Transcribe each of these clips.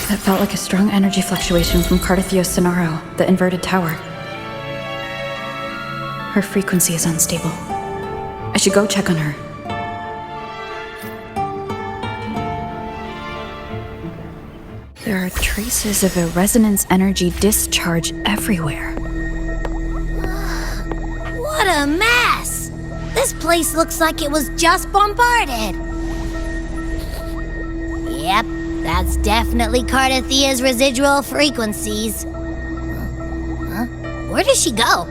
That felt like a strong energy fluctuation from Cardathio's Sonaro, the inverted tower. Her frequency is unstable. I should go check on her. There are traces of a resonance energy discharge everywhere. What a mess! This place looks like it was just bombarded. Yep, that's definitely Cardathia's residual frequencies. Huh? Where does she go?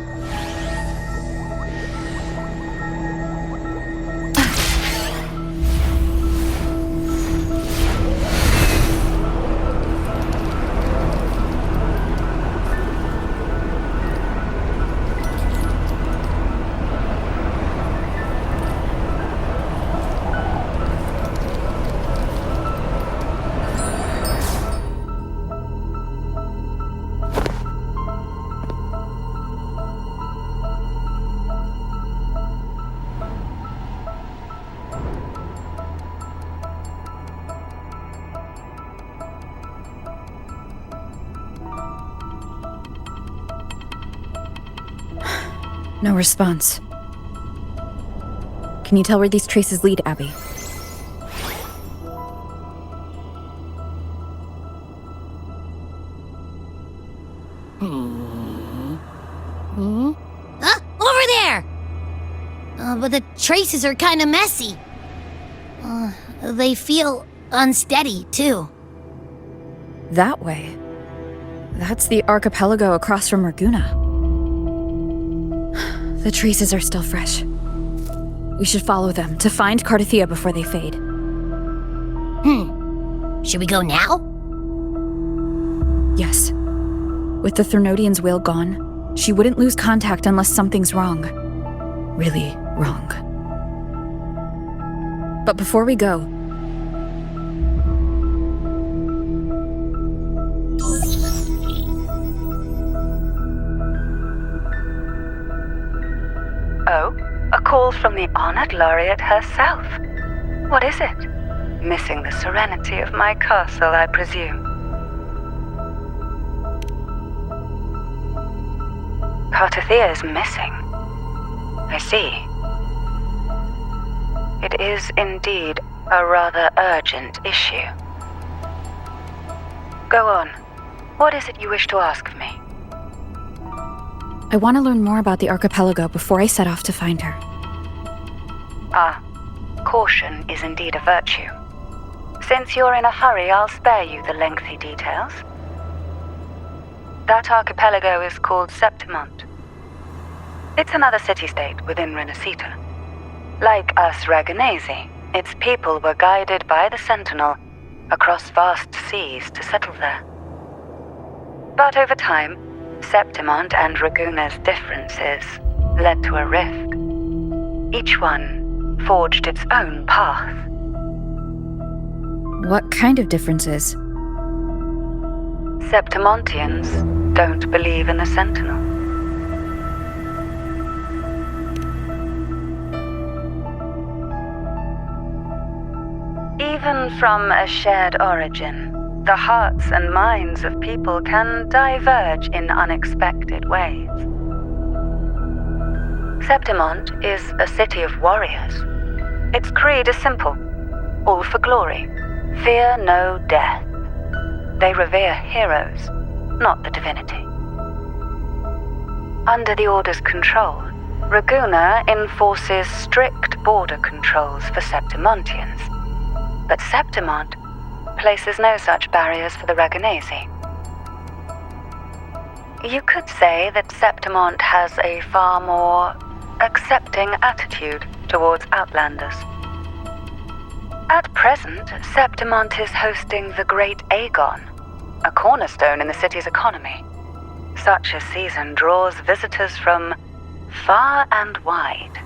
No response. Can you tell where these traces lead, Abby? Over there! But the traces are kind of messy. They feel unsteady, too. That way. That's the archipelago across from Raguna. The traces are still fresh. We should follow them to find Cardathia before they fade. Should we go now? Yes. With the Thermodian's will gone, she wouldn't lose contact unless something's wrong. Really wrong. But before we go... Oh, a call from the honored laureate herself. What is it? Missing the serenity of my castle, I presume. Cardathia is missing. I see. It is indeed a rather urgent issue. Go on. What is it you wish to ask of me? I want to learn more about the archipelago before I set off to find her. Caution is indeed a virtue. Since you're in a hurry, I'll spare you the lengthy details. That archipelago is called Septimont. It's another city-state within Renacita. Like us Raganesi, its people were guided by the Sentinel across vast seas to settle there. But over time, Septimont and Raguna's differences led to a rift. Each one forged its own path. What kind of differences? Septimontians don't believe in the Sentinel. Even from a shared origin, the hearts and minds of people can diverge in unexpected ways. Septimont is a city of warriors. Its creed is simple: all for glory, fear no death. They revere heroes, not the divinity. Under the Order's control, Raguna enforces strict border controls for Septimontians, but Septimont places no such barriers for the Raganesi. You could say that Septimont has a far more accepting attitude towards outlanders. At present, Septimont is hosting the Great Aegon, a cornerstone in the city's economy. Such a season draws visitors from far and wide.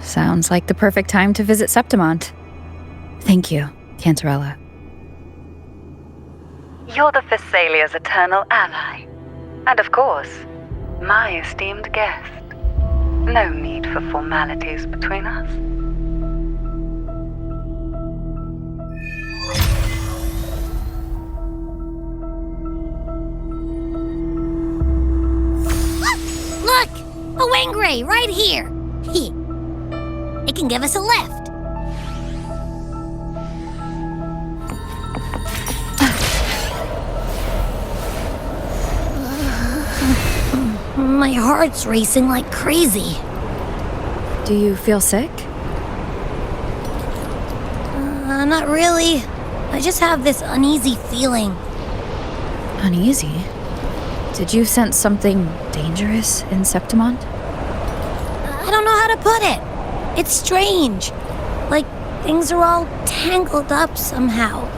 Sounds like the perfect time to visit Septimont. Thank you, Cantarella. You're the Thessalia's eternal ally. And of course, my esteemed guest. No need for formalities between us. a Wangray right here. It can give us a lift. My heart's racing like crazy. Do you feel sick? Not really. I just have this uneasy feeling. Uneasy? Did you sense something dangerous in Septimont? I don't know how to put it. It's strange. Like things are all tangled up somehow.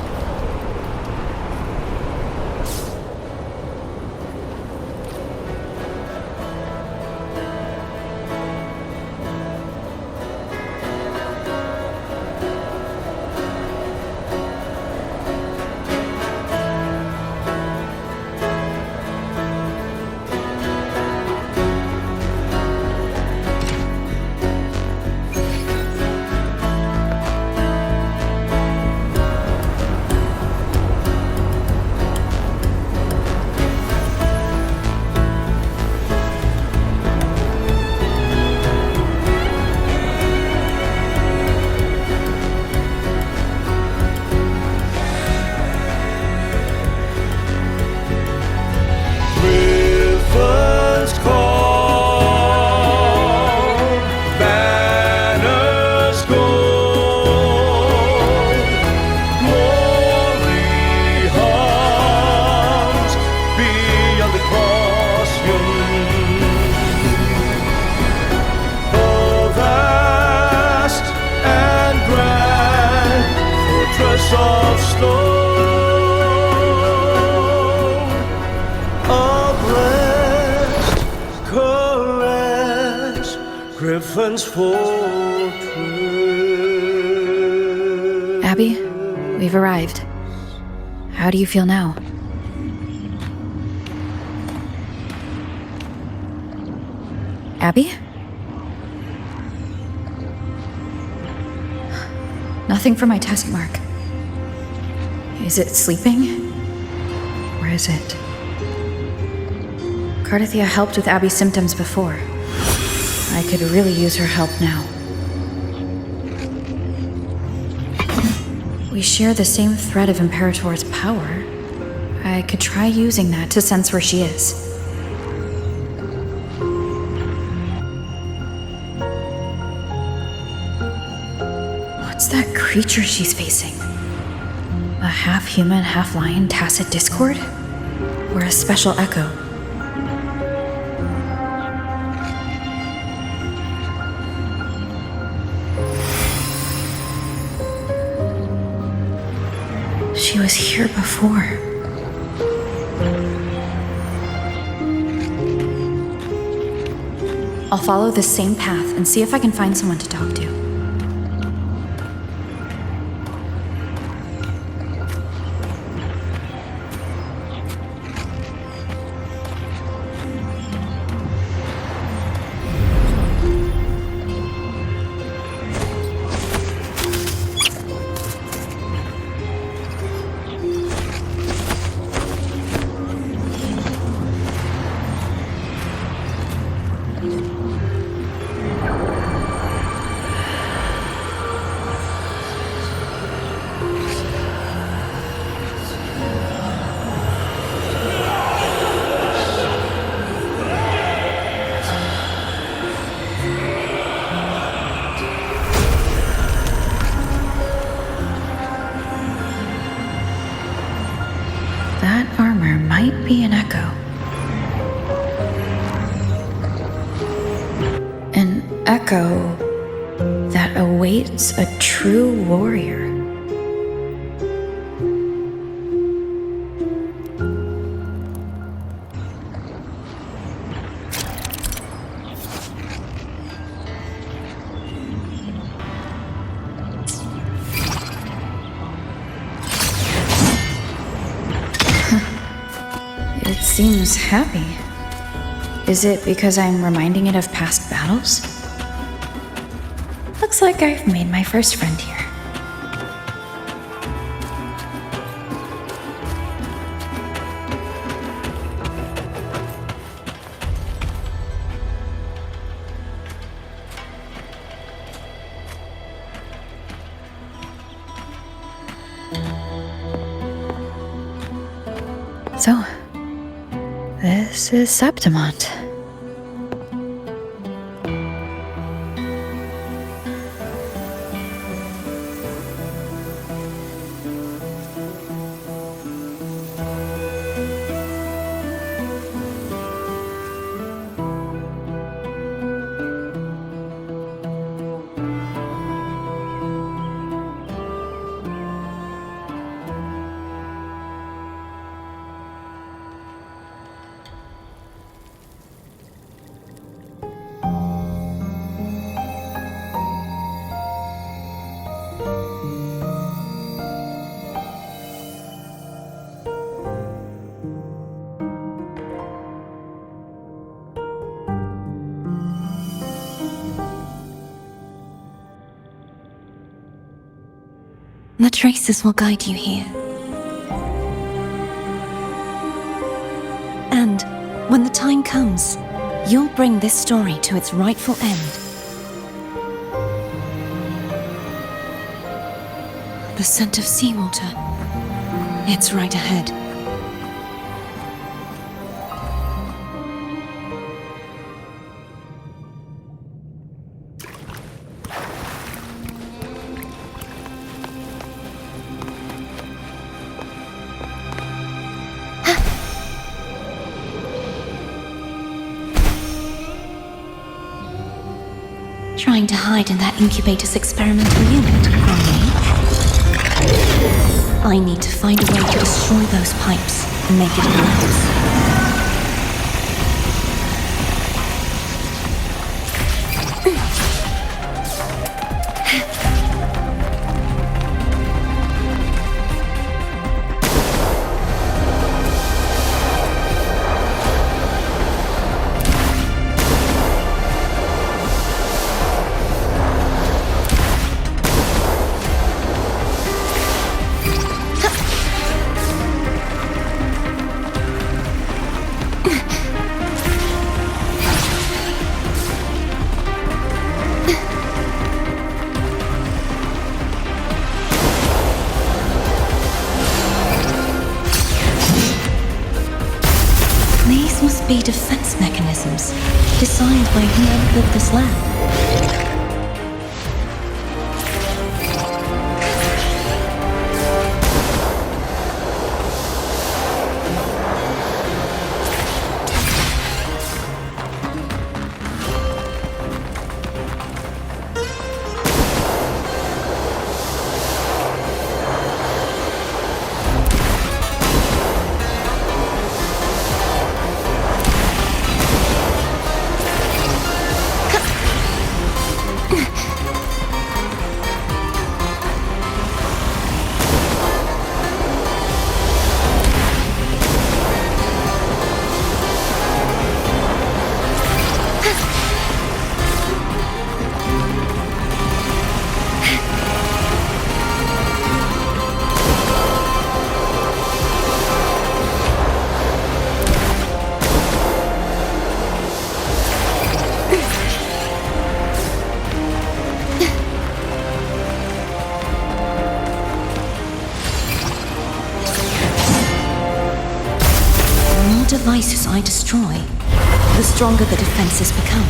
Of stone, of rest, caress, Griffin's fortress. Abby, we've arrived. How do you feel now? Abby? Nothing for my test mark. Is it sleeping? Or is it? Cardathia helped with Abby's symptoms before. I could really use her help now. We share the same thread of Imperator's power. I could try using that to sense where she is. What's that creature she's facing? A half-human, half-lion tacit discord? Or a special echo? She was here before. I'll follow this same path and see if I can find someone to talk to. That armor might be an echo. An echo that awaits a true warrior. It seems happy. Is it because I'm reminding it of past battles? Looks like I've made my first friend here. So, this is Septimont. The traces will guide you here. And when the time comes, you'll bring this story to its rightful end. The scent of seawater. It's right ahead. Trying to hide in that incubator's experimental unit, I need to find a way to destroy those pipes and make it collapse. These must be defense mechanisms designed by whoever built this lab. Devices I destroy, the stronger the defenses become.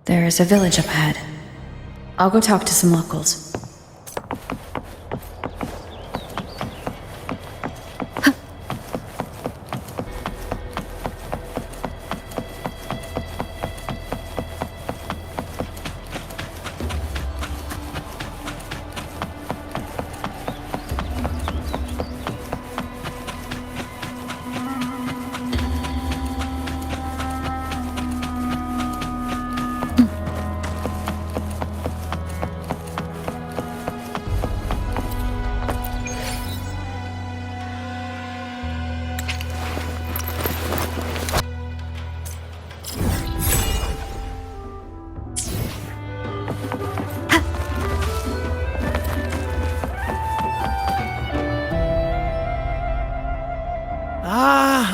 There's a village up ahead. I'll go talk to some locals.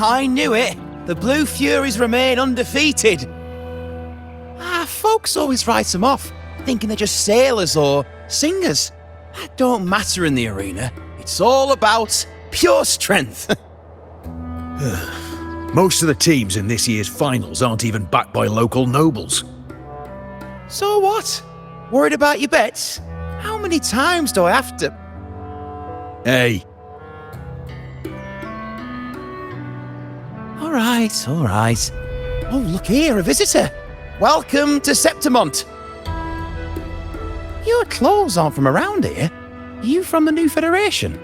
I knew it. The Blue Furies remain undefeated. Folks always write them off, thinking they're just sailors or singers. That don't matter in the arena. It's all about pure strength. Most of the teams in this year's finals aren't even backed by local nobles. So what? Worried about your bets? How many times do I have to... Hey, All right. Oh, look here, a visitor. Welcome to Septimont. Your clothes aren't from around here. Are you from the New Federation?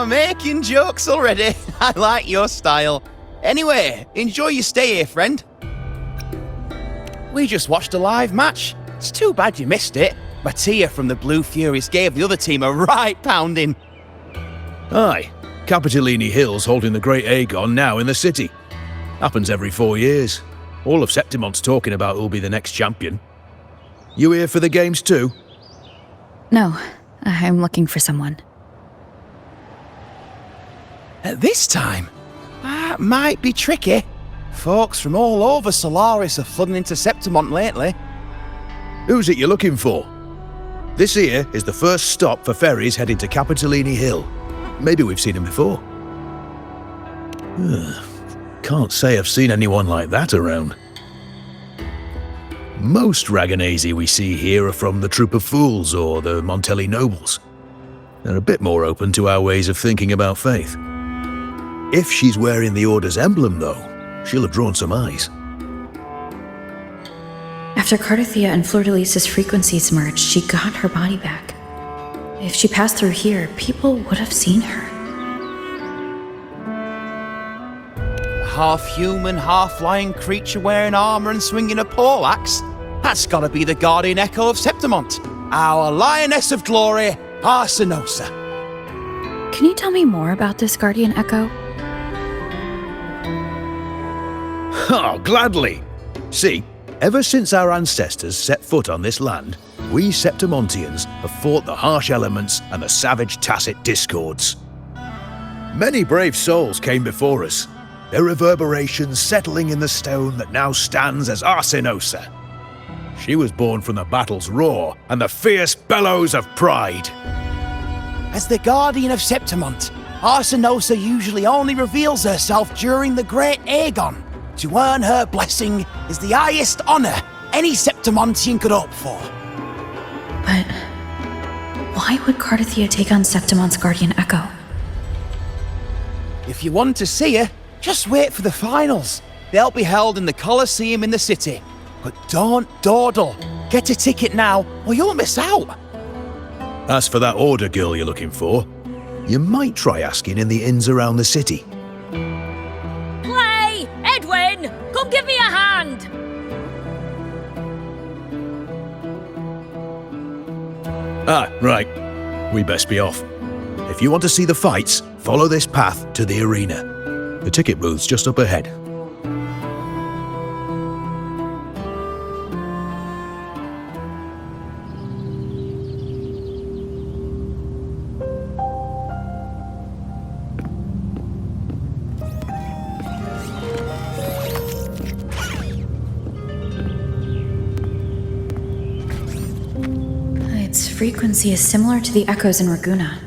Making jokes already. I like your style. Anyway, enjoy your stay here, friend. We just watched a live match. It's too bad you missed it. Mattia from the Blue Furies gave the other team a right pounding. aye, Capitolini Hill's holding the Great Aegon now in the city. Happens every 4 years. All of Septimont's talking about who'll be the next champion. You here for the games too? No, I'm looking for someone. At this time? That might be tricky. Folks from all over Solaris are flooding into Septimont lately. Who's it you're looking for? This here is the first stop for ferries heading to Capitolini Hill. Maybe we've seen him before. Can't say I've seen anyone like that around. Most Raganesi we see here are from the Troop of Fools or the Montelli Nobles. They're a bit more open to our ways of thinking about faith. If she's wearing the Order's emblem, though, she'll have drawn some eyes. After Cardathia and Fleur-de-Lis's frequencies merged, she got her body back. If she passed through here, people would have seen her. A half-human, half-lion creature wearing armor and swinging a poleaxe? That's gotta be the Guardian Echo of Septimont. Our Lioness of Glory, Arsinosa. Can you tell me more about this Guardian Echo? Oh, gladly! See, ever since our ancestors set foot on this land, we Septimontians have fought the harsh elements and the savage Tacit discords. Many brave souls came before us, their reverberations settling in the stone that now stands as Arsinosa. She was born from the battle's roar and the fierce bellows of pride. As the Guardian of Septimont, Arsinosa usually only reveals herself during the Great Aegon. To earn her blessing is the highest honor any Septimontian could hope for. But why would Cardathia take on Septimont's Guardian Echo? If you want to see her, just wait for the finals. They'll be held in the Colosseum in the city. But don't dawdle. Get a ticket now, or you'll miss out. As for that Order girl you're looking for, you might try asking in the inns around the city. Play! Edwin! Come give me a hand! Ah, right. We best be off. If you want to see the fights, follow this path to the arena. The ticket booth's just up ahead. Its frequency is similar to the echoes in Raguna.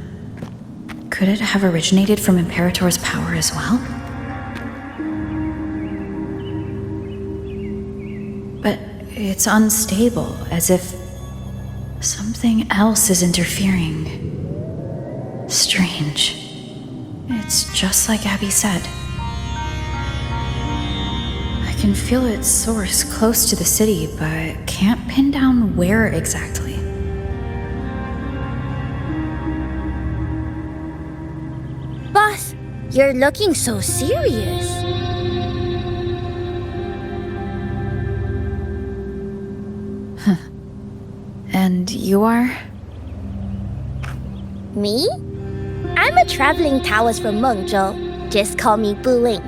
Could it have originated from Imperator's power as well? But it's unstable, as if something else is interfering. Strange. It's just like Abby said. I can feel its source close to the city, but can't pin down where exactly. Boss, you're looking so serious. And you are? Me? I'm a traveling Taoist from Mengzhou. Just call me Wuthering.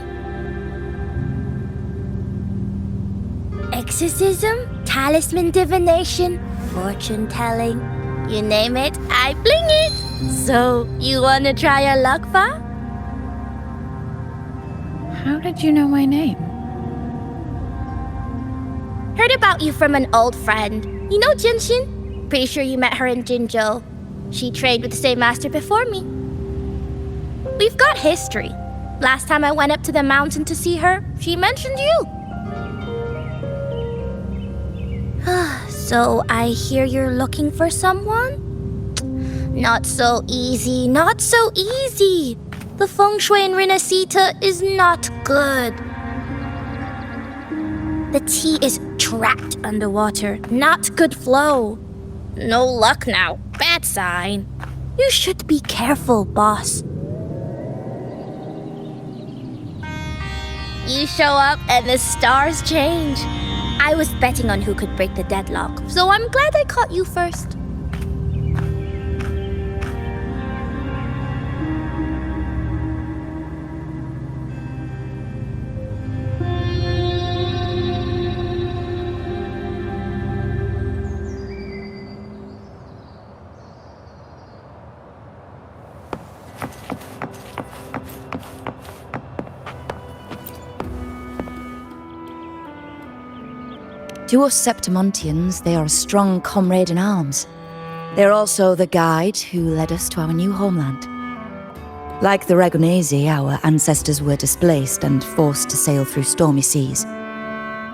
Exorcism, talisman divination, fortune telling. You name it, I bling it. So, you wanna try your luck, Fa? How did you know my name? Heard about you from an old friend. You know Jinshin? Pretty sure you met her in Jinzhou. She trained with the same master before me. We've got history. Last time I went up to the mountain to see her, she mentioned you. So I hear you're looking for someone? Not so easy, not so easy. The feng shui in Renacita is not good. The tea is trapped underwater, not good flow. No luck now, bad sign. You should be careful, boss. You show up and the stars change. I was betting on who could break the deadlock, so I'm glad I caught you first. To us Septimontians, they are a strong comrade in arms. They're also the guide who led us to our new homeland. Like the Ragonese, our ancestors were displaced and forced to sail through stormy seas.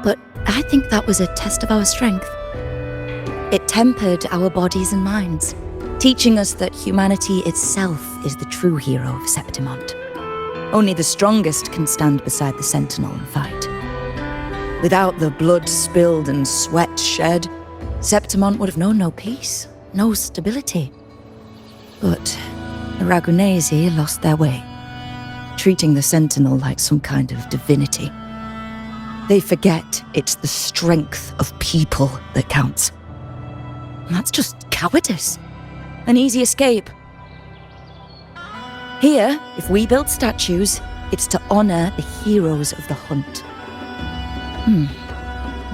But I think that was a test of our strength. It tempered our bodies and minds, teaching us that humanity itself is the true hero of Septimont. Only the strongest can stand beside the Sentinel and fight. Without the blood spilled and sweat shed, Septimont would have known no peace, no stability. But the Ragonese lost their way, treating the Sentinel like some kind of divinity. They forget it's the strength of people that counts. And that's just cowardice, an easy escape. Here, if we build statues, it's to honor the heroes of the hunt.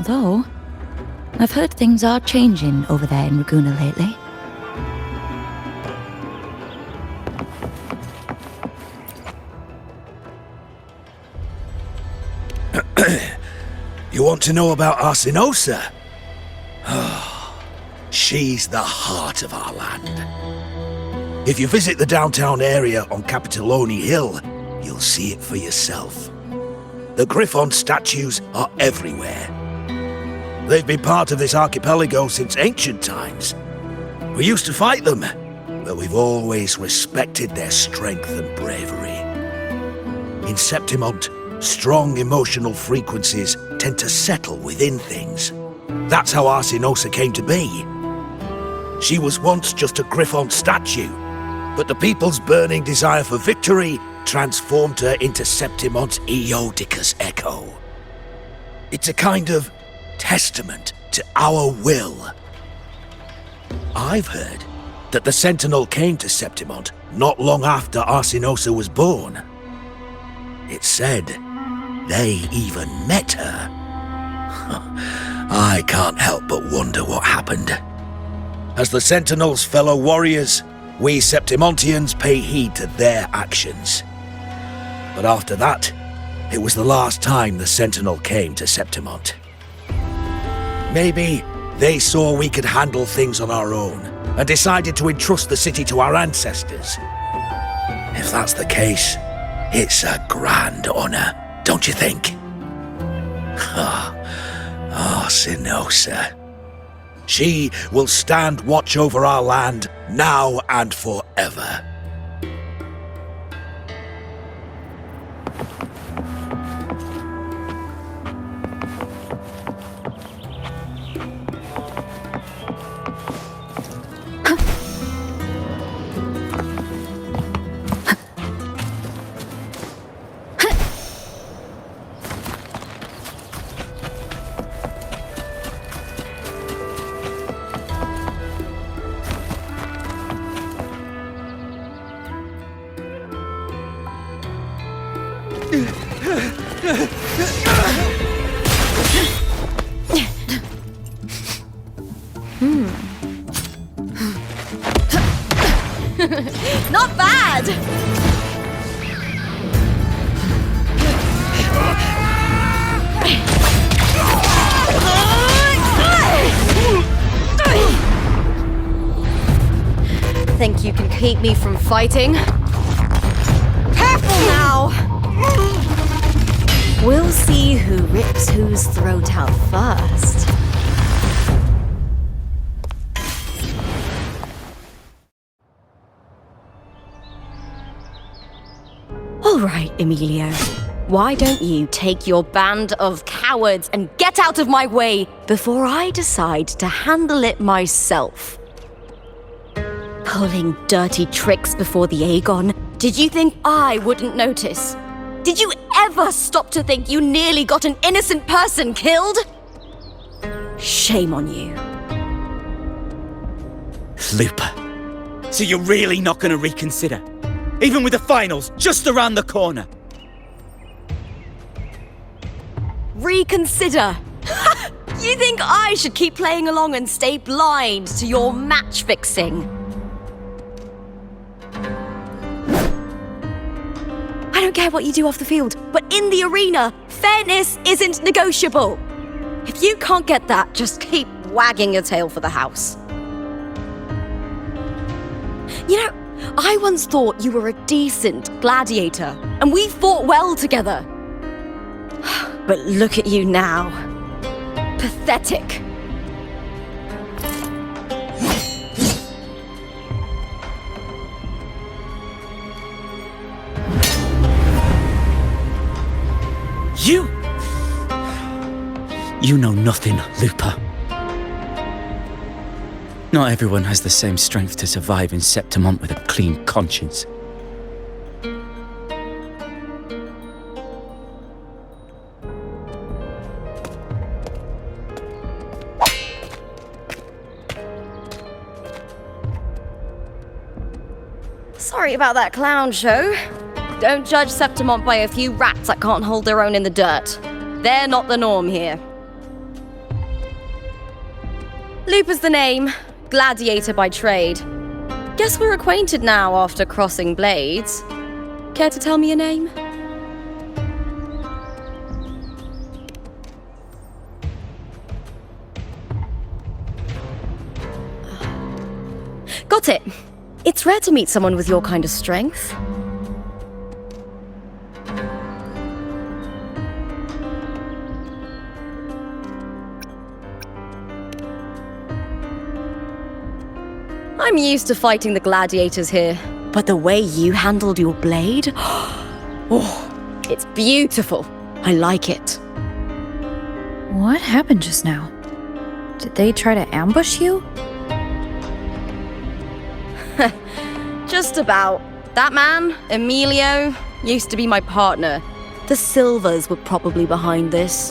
Though, I've heard things are changing over there in Raguna lately. You want to know about Arsinosa? She's the heart of our land. If you visit the downtown area on Capitoloni Hill, you'll see it for yourself. The Griffon statues are everywhere. They've been part of this archipelago since ancient times. We used to fight them, but we've always respected their strength and bravery. In Septimont, strong emotional frequencies tend to settle within things. That's how Arsinosa came to be. She was once just a Griffon statue, but the people's burning desire for victory transformed her into Septimont's Eodica's echo. It's a kind of testament to our will. I've heard that the Sentinel came to Septimont not long after Arsinosa was born. It's said they even met her. I can't help but wonder what happened. As the Sentinel's fellow warriors, we Septimontians pay heed to their actions. But after that, it was the last time the Sentinel came to Septimont. Maybe they saw we could handle things on our own and decided to entrust the city to our ancestors. If that's the case, it's a grand honour, don't you think? Sinosa. She will stand watch over our land now and forever. Not bad! Think you can keep me from fighting? Careful now! We'll see who rips whose throat out first. All right, Emilio. Why don't you take your band of cowards and get out of my way before I decide to handle it myself? Pulling dirty tricks before the Aegon. Did you think I wouldn't notice? Did you ever stop to think you nearly got an innocent person killed? Shame on you. Lupa, so you're really not going to reconsider? Even with the finals just around the corner? Reconsider? You think I should keep playing along and stay blind to your match fixing? I don't care what you do off the field, but in the arena, fairness isn't negotiable. If you can't get that, just keep wagging your tail for the house. You know, I once thought you were a decent gladiator, and we fought well together. But look at you now. Pathetic. You know nothing, Lupa. Not everyone has the same strength to survive in Septimont with a clean conscience. Sorry about that clown show. Don't judge Septimont by a few rats that can't hold their own in the dirt. They're not the norm here. Lupa's the name, gladiator by trade. Guess we're acquainted now after crossing blades. Care to tell me your name? Got it. It's rare to meet someone with your kind of strength. I'm used to fighting the gladiators here, but the way you handled your blade, oh, it's beautiful. I like it. What happened just now? Did they try to ambush you? Just about. That man, Emilio, used to be my partner. The Silvers were probably behind this.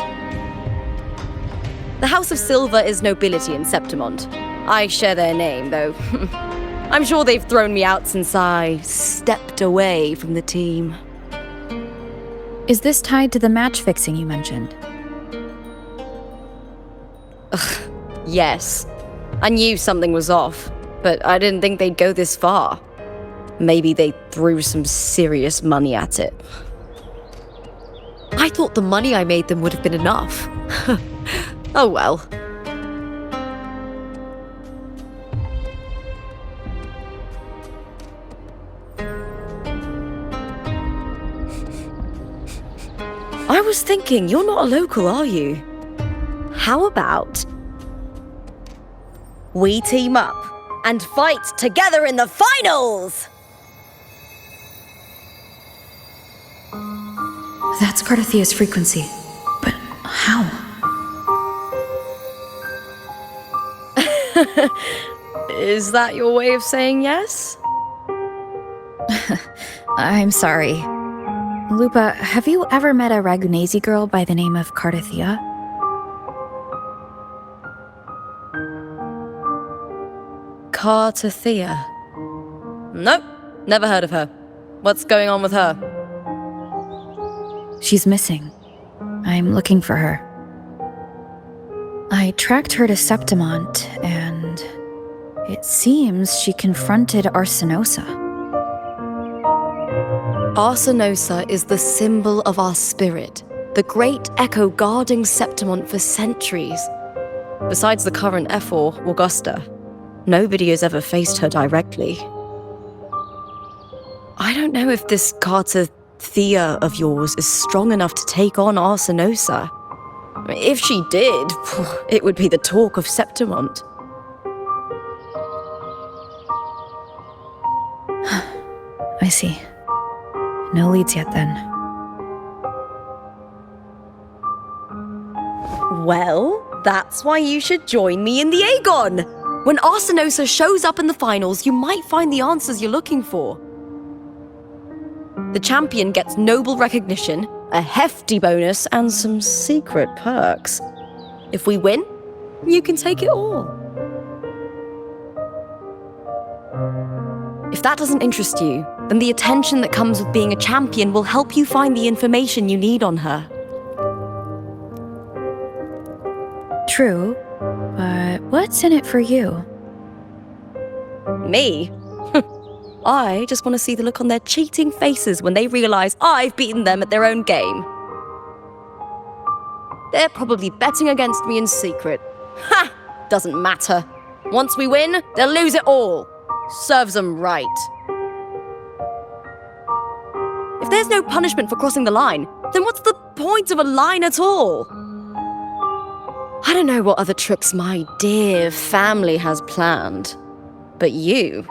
The House of Silver is nobility in Septimont. I share their name, though. I'm sure they've thrown me out since I stepped away from the team. Is this tied to the match fixing you mentioned? Yes. I knew something was off, but I didn't think they'd go this far. Maybe they threw some serious money at it. I thought the money I made them would have been enough. Oh well. thinking? You're not a local, are you? How about we team up and fight together in the finals? That's Cardathia's frequency. But how? Is that your way of saying yes? I'm sorry. Lupa, have you ever met a Ragunesi girl by the name of Cardathia? Cardathia? Nope, never heard of her. What's going on with her? She's missing. I'm looking for her. I tracked her to Septimont, and it seems she confronted Arsenosa. Arsenosa is the symbol of our spirit, the great echo guarding Septimont for centuries. Besides the current Ephor, Augusta, nobody has ever faced her directly. I don't know if this Cardathia of yours is strong enough to take on Arsenosa. If she did, it would be the talk of Septimont. I see. No leads yet, then. Well, that's why you should join me in the Aegon! When Arsenosa shows up in the finals, you might find the answers you're looking for. The champion gets noble recognition, a hefty bonus, and some secret perks. If we win, you can take it all. If that doesn't interest you, then the attention that comes with being a champion will help you find the information you need on her. True, but what's in it for you? Me? I just want to see the look on their cheating faces when they realize I've beaten them at their own game. They're probably betting against me in secret. Ha! Doesn't matter. Once we win, they'll lose it all. Serves them right. If there's no punishment for crossing the line, then what's the point of a line at all? I don't know what other tricks my dear family has planned, but you're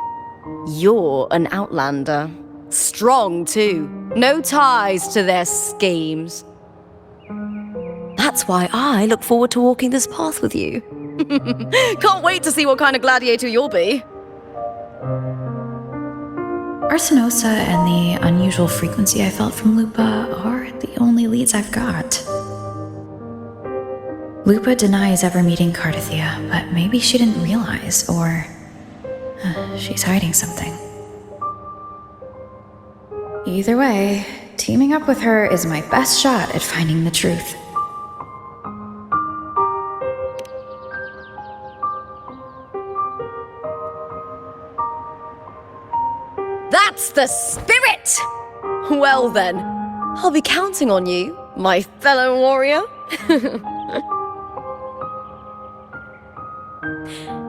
an outlander. Strong, too. No ties to their schemes. That's why I look forward to walking this path with you. Can't wait to see what kind of gladiator you'll be. Arsenosa and the unusual frequency I felt from Lupa are the only leads I've got. Lupa denies ever meeting Cardathia, but maybe she didn't realize, or she's hiding something. Either way, teaming up with her is my best shot at finding the truth. That's the spirit! Well then, I'll be counting on you, my fellow warrior.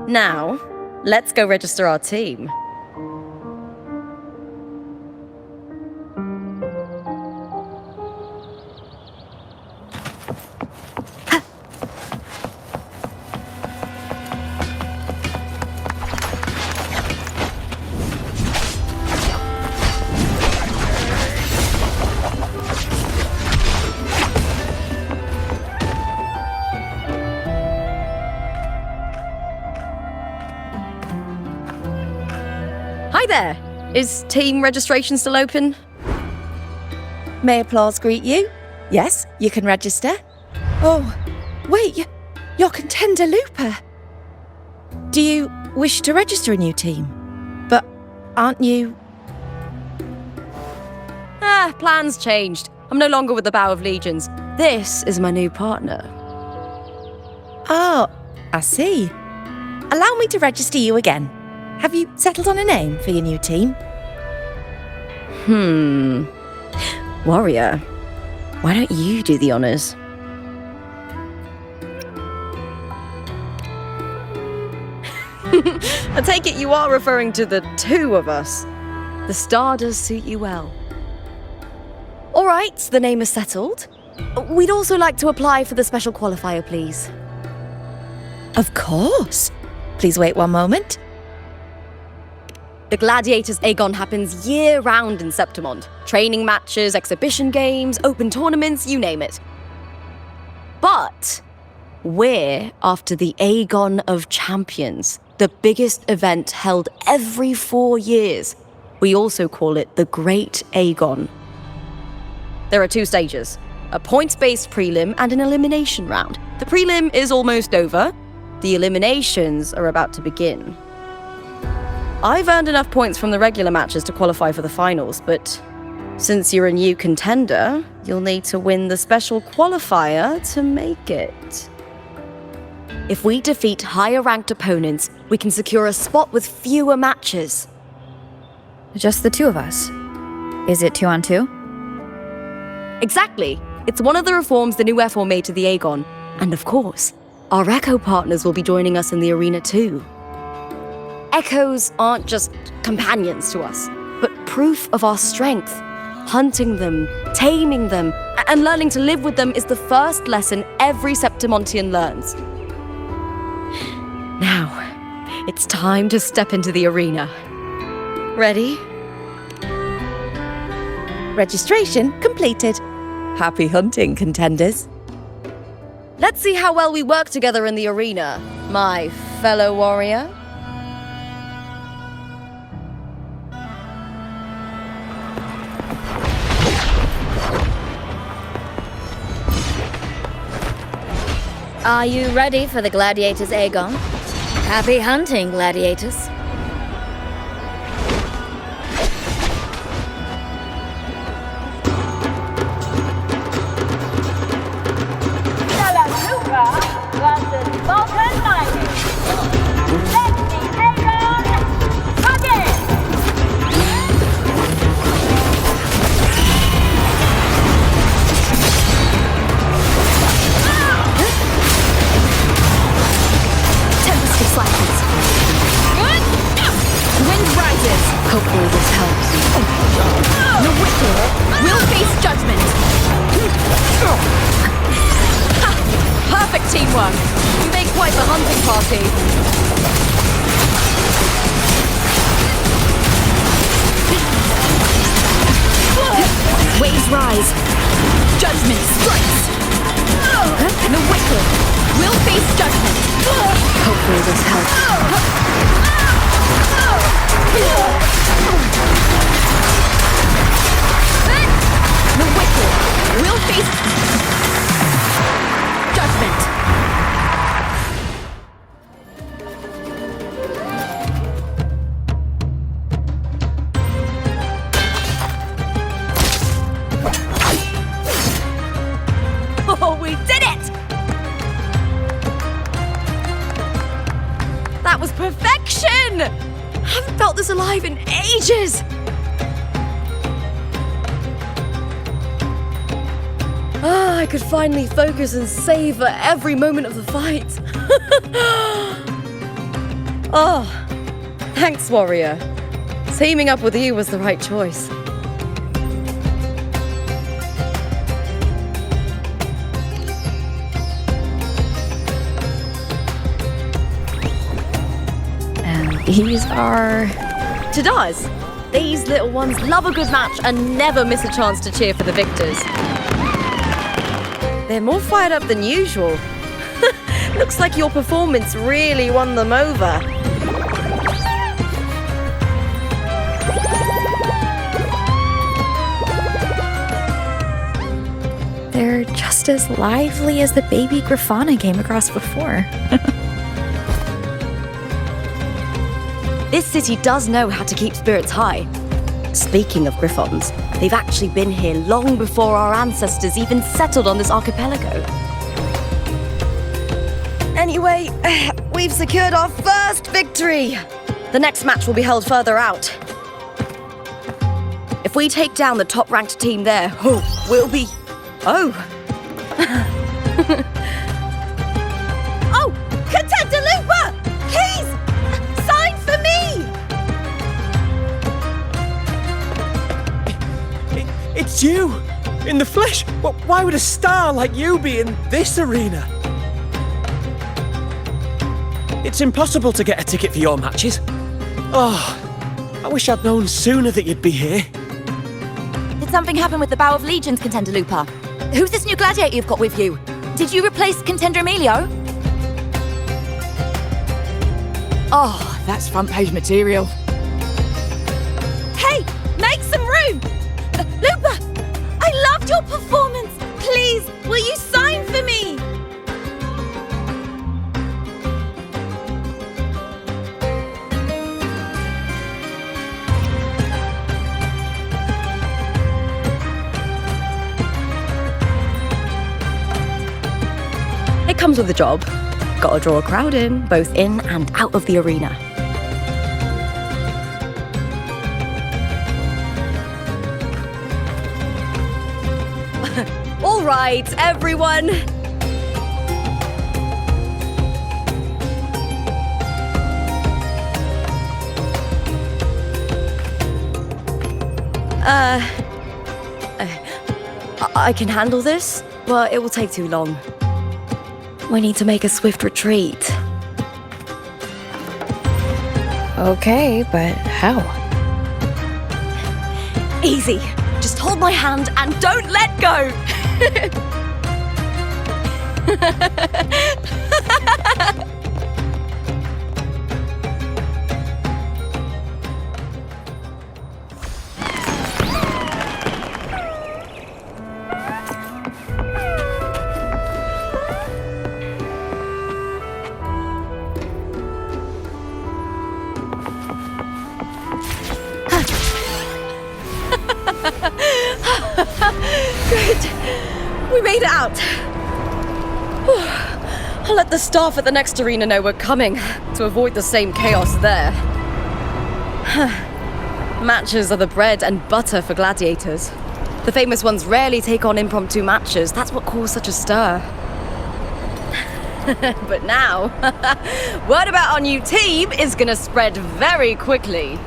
Now, let's go register our team. Hi there! Is team registration still open? May applause greet you? Yes, you can register. Oh, wait, you're Contender Lupa. Do you wish to register a new team? But aren't you... Plans changed. I'm no longer with the Bow of Legions. This is my new partner. Oh, I see. Allow me to register you again. Have you settled on a name for your new team? Warrior, why don't you do the honors? I take it you are referring to the two of us. The star does suit you well. All right, the name is settled. we'd also like to apply for the special qualifier, please. Of course. Please wait one moment. The Gladiators Aegon happens year-round in Septimond. Training matches, exhibition games, open tournaments, you name it. But we're after the Aegon of Champions, the biggest event held every 4 years. We also call it the Great Aegon. There are 2 stages, a points-based prelim and an elimination round. The prelim is almost over. The eliminations are about to begin. I've earned enough points from the regular matches to qualify for the finals, but since you're a new contender, you'll need to win the special qualifier to make it. If we defeat higher-ranked opponents, we can secure a spot with fewer matches. Just the 2 of us. Is it 2 on 2? Exactly. It's one of the reforms the new F4 made to the Aegon. And of course, our Echo partners will be joining us in the arena too. Echoes aren't just companions to us, but proof of our strength. Hunting them, taming them, and learning to live with them is the first lesson every Septimontian learns. Now, it's time to step into the arena. Ready? Registration completed. Happy hunting, contenders. Let's see how well we work together in the arena, my fellow warrior. Are you ready for the Gladiators Aegon? Happy hunting, Gladiators. Hopefully this helps. The wicked will face judgment. Perfect teamwork. You make quite the hunting party. Waves rise. Judgment strikes. The wicked will face judgment. Hopefully this helps. The wicked will face judgment. Oh, we did it! That was perfection! I haven't felt this alive in ages! I could finally focus and savor every moment of the fight. Oh, thanks, warrior. Teaming up with you was the right choice. And these are... Tadars. These little ones love a good match and never miss a chance to cheer for the victors. They're more fired up than usual. Looks like your performance really won them over. They're just as lively as the baby Grifana came across before. This city does know how to keep spirits high. Speaking of Griffons, they've actually been here long before our ancestors even settled on this archipelago. Anyway, we've secured our first victory! The next match will be held further out. If we take down the top-ranked team there, we'll be... Oh! Oh! Contender Lupa! Keys! Sign for me! It's you! in the flesh. Why would a star like you be in this arena? It's impossible to get a ticket for your matches. Oh, I wish I'd known sooner that you'd be here. Did something happen with the Bow of Legions, Contender Lupa? Who's this new gladiator you've got with you? Did you replace Contender Emilio? Oh, that's front page material. Hey, make some room! Lupa, I loved your performance. Please, will you sign for me? It comes with the job. Gotta draw a crowd in, both in and out of the arena. All right, everyone. I can handle this, but it will take too long. We need to make a swift retreat. Okay, but how? Easy. Just hold my hand and don't let go. Good. We made it out. I'll let the staff at the next arena know we're coming to avoid the same chaos there. Matches are the bread and butter for gladiators. The famous ones rarely take on impromptu matches. That's what caused such a stir. But now, word about our new team is gonna spread very quickly.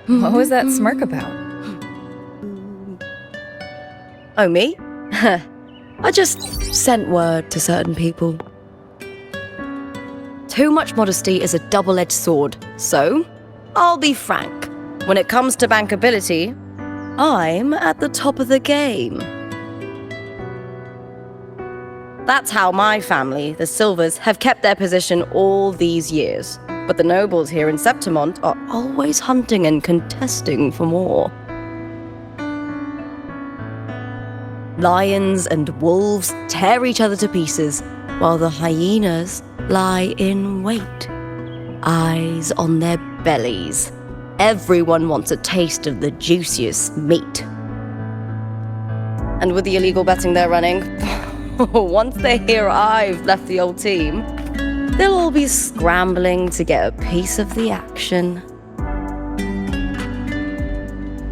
What was that smirk about? Oh, me? I just sent word to certain people. Too much modesty is a double-edged sword, so I'll be frank. When it comes to bankability, I'm at the top of the game. That's how my family, the Silvers, have kept their position all these years. But the nobles here in Septimont are always hunting and contesting for more. Lions and wolves tear each other to pieces, while the hyenas lie in wait, eyes on their bellies. Everyone wants a taste of the juiciest meat. And with the illegal betting they're running, once they hear I've left the old team, they'll all be scrambling to get a piece of the action.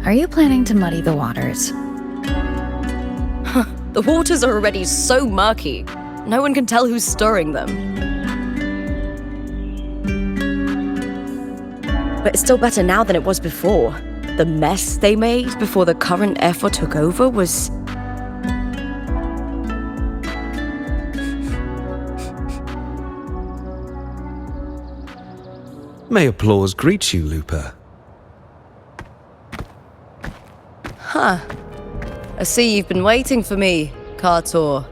Are you planning to muddy the waters? The waters are already so murky, no one can tell who's stirring them. But it's still better now than it was before. The mess they made before the current effort took over was... May applause greet you, Lupa. Huh. I see you've been waiting for me, Kartor.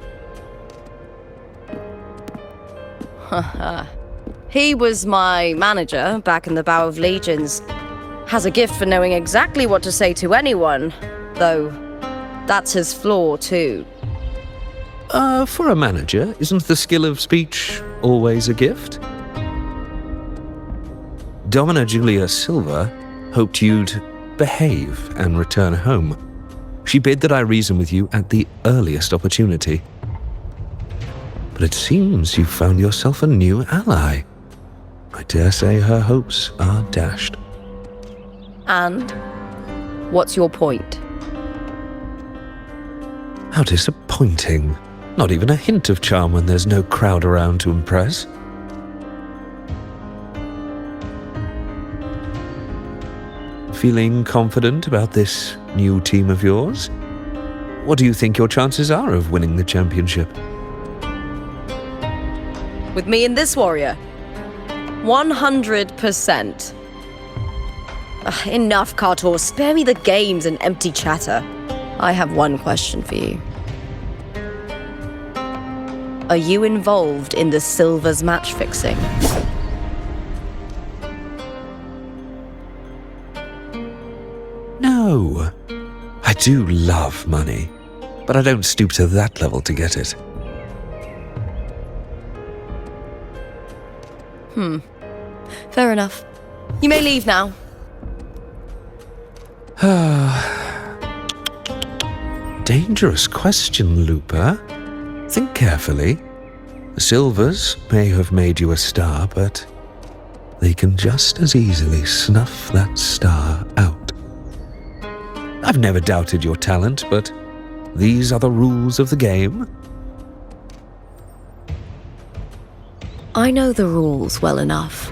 Haha. He was my manager back in the Bow of Legions. Has a gift for knowing exactly what to say to anyone, though that's his flaw too. For a manager, isn't the skill of speech always a gift? Domina Julia Silva hoped you'd behave and return home. She bid that I reason with you at the earliest opportunity. but it seems you've found yourself a new ally. I dare say her hopes are dashed. And? What's your point? How disappointing. Not even a hint of charm when there's no crowd around to impress. Feeling confident about this new team of yours? What do you think your chances are of winning the championship? With me and this warrior? 100%. Enough, Kartor. Spare me the games and empty chatter. I have one question for you. Are you involved in the Silver's match fixing? No. I do love money, but I don't stoop to that level to get it. Fair enough. You may leave now. Dangerous question, Looper. Think carefully. The Silvers may have made you a star, but they can just as easily snuff that star out. I've never doubted your talent, but these are the rules of the game. I know the rules well enough.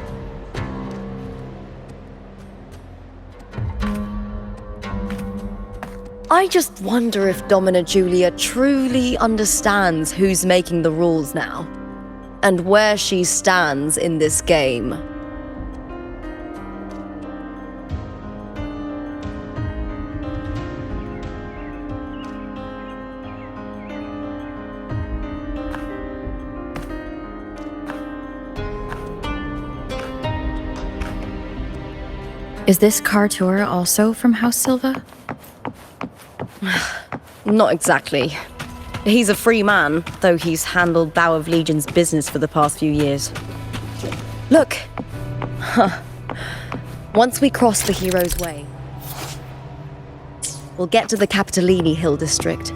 I just wonder if Domina Julia truly understands who's making the rules now, and where she stands in this game. Is this Kartor also from House Silva? Not exactly. He's a free man, though he's handled Bow of Legion's business for the past few years. Look! Once we cross the Hero's Way, we'll get to the Capitolini Hill district.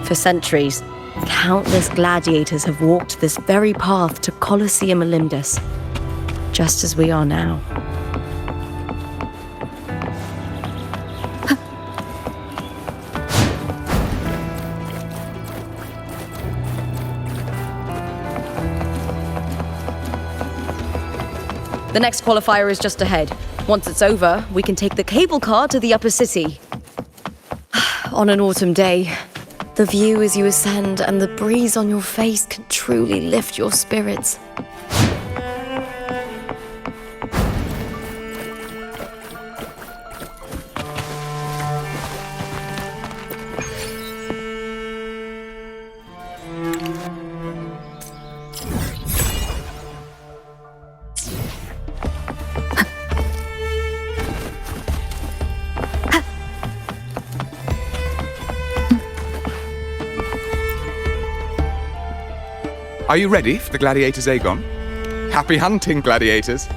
For centuries, countless gladiators have walked this very path to Colosseum Olympus, just as we are now. The next qualifier is just ahead. Once it's over, we can take the cable car to the upper city. On an autumn day, the view as you ascend and the breeze on your face can truly lift your spirits. Are you ready for the Gladiators Aegon? Happy hunting, gladiators!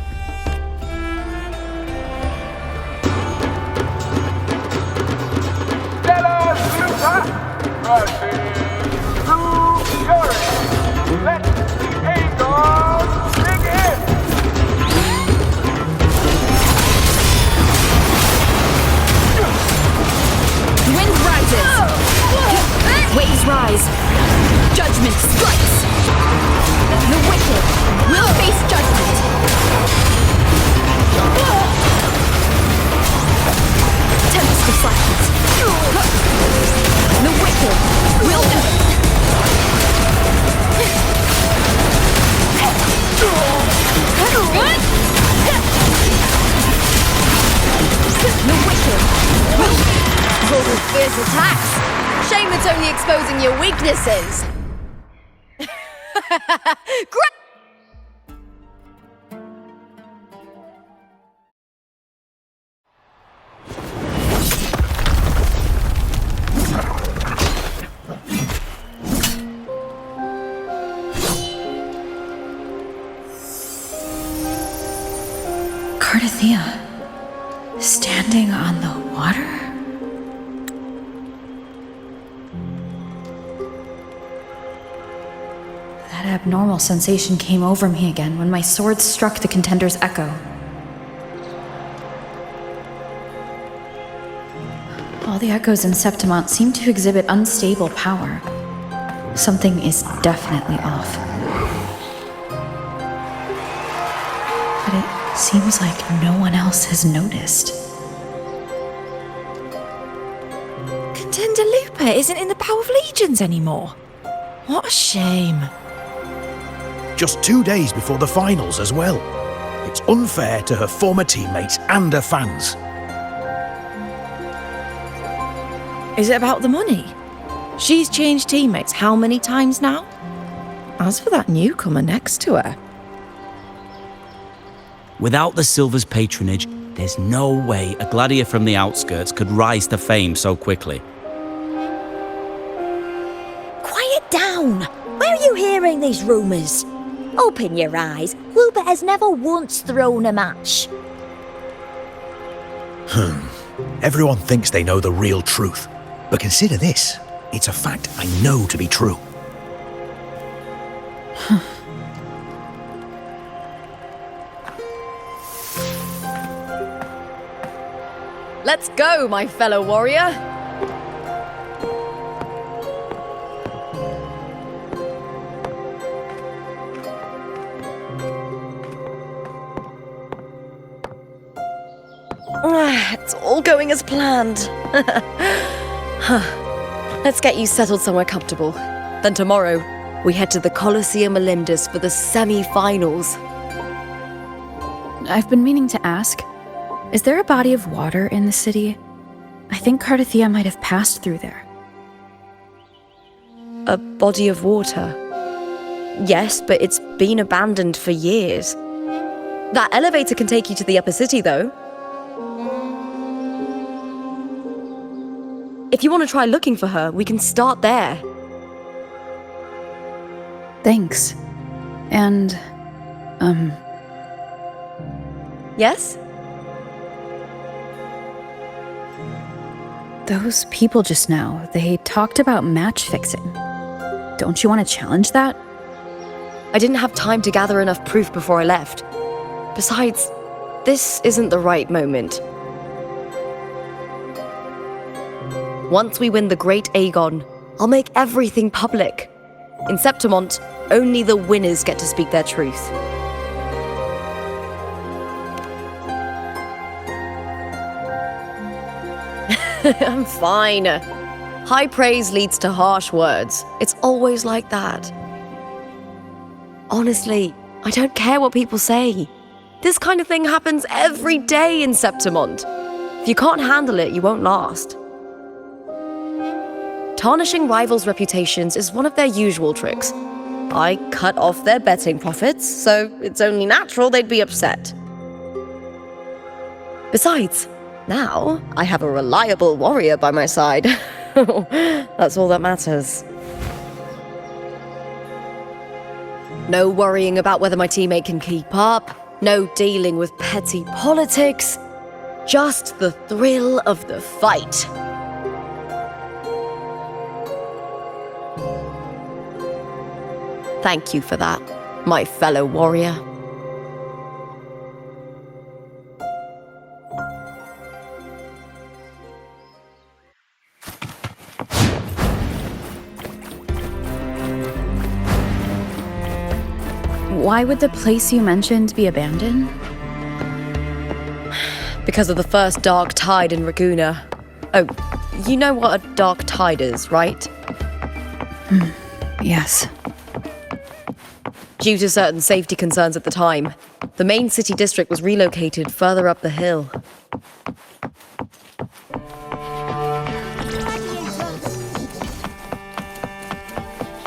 Wind rises! Waves rise! Judgment strikes! The wicked will face judgment! Tempest of silence! The wicked will... The wicked will... Oh, fierce attacks! Shame it's only exposing your weaknesses! Great! Cardathea, standing on the water? abnormal sensation came over me again when my sword struck the contender's echo. All the echoes in Septimont seem to exhibit unstable power. Something is definitely off. But it seems like no one else has noticed. Contender Lupa isn't in the Power of Legions anymore. What a shame. Just 2 days before the finals as well. It's unfair to her former teammates and her fans. Is it about the money? She's changed teammates how many times now? As for that newcomer next to her... Without the Silver's patronage, there's no way a gladiator from the outskirts could rise to fame so quickly. Quiet down! Where are you hearing these rumours? Open your eyes. Lupa has never once thrown a match. Everyone thinks they know the real truth. But consider this. It's a fact I know to be true. Let's go, my fellow warrior! It's all going as planned. Let's get you settled somewhere comfortable. Then tomorrow, we head to the Colosseum Olympus for the semi-finals. I've been meaning to ask, is there a body of water in the city? I think Cardathia might have passed through there. A body of water? Yes, but it's been abandoned for years. That elevator can take you to the upper city, though. If you want to try looking for her, we can start there. Thanks. And, Yes? those people just now, they talked about match fixing. Don't you want to challenge that? I didn't have time to gather enough proof before I left. Besides, this isn't the right moment. Once we win the Great Aegon, I'll make everything public. In Septimont, only the winners get to speak their truth. I'm fine. High praise leads to harsh words. It's always like that. Honestly, I don't care what people say. This kind of thing happens every day in Septimont. If you can't handle it, you won't last. Tarnishing rivals' reputations is one of their usual tricks. I cut off their betting profits, so it's only natural they'd be upset. Besides, now I have a reliable warrior by my side. That's all that matters. No worrying about whether my teammate can keep up, no dealing with petty politics, just the thrill of the fight. Thank you for that, my fellow warrior. Why would the place you mentioned be abandoned? Because of the first dark tide in Raguna. Oh, you know what a dark tide is, right? Yes. Due to certain safety concerns at the time, the main city district was relocated further up the hill.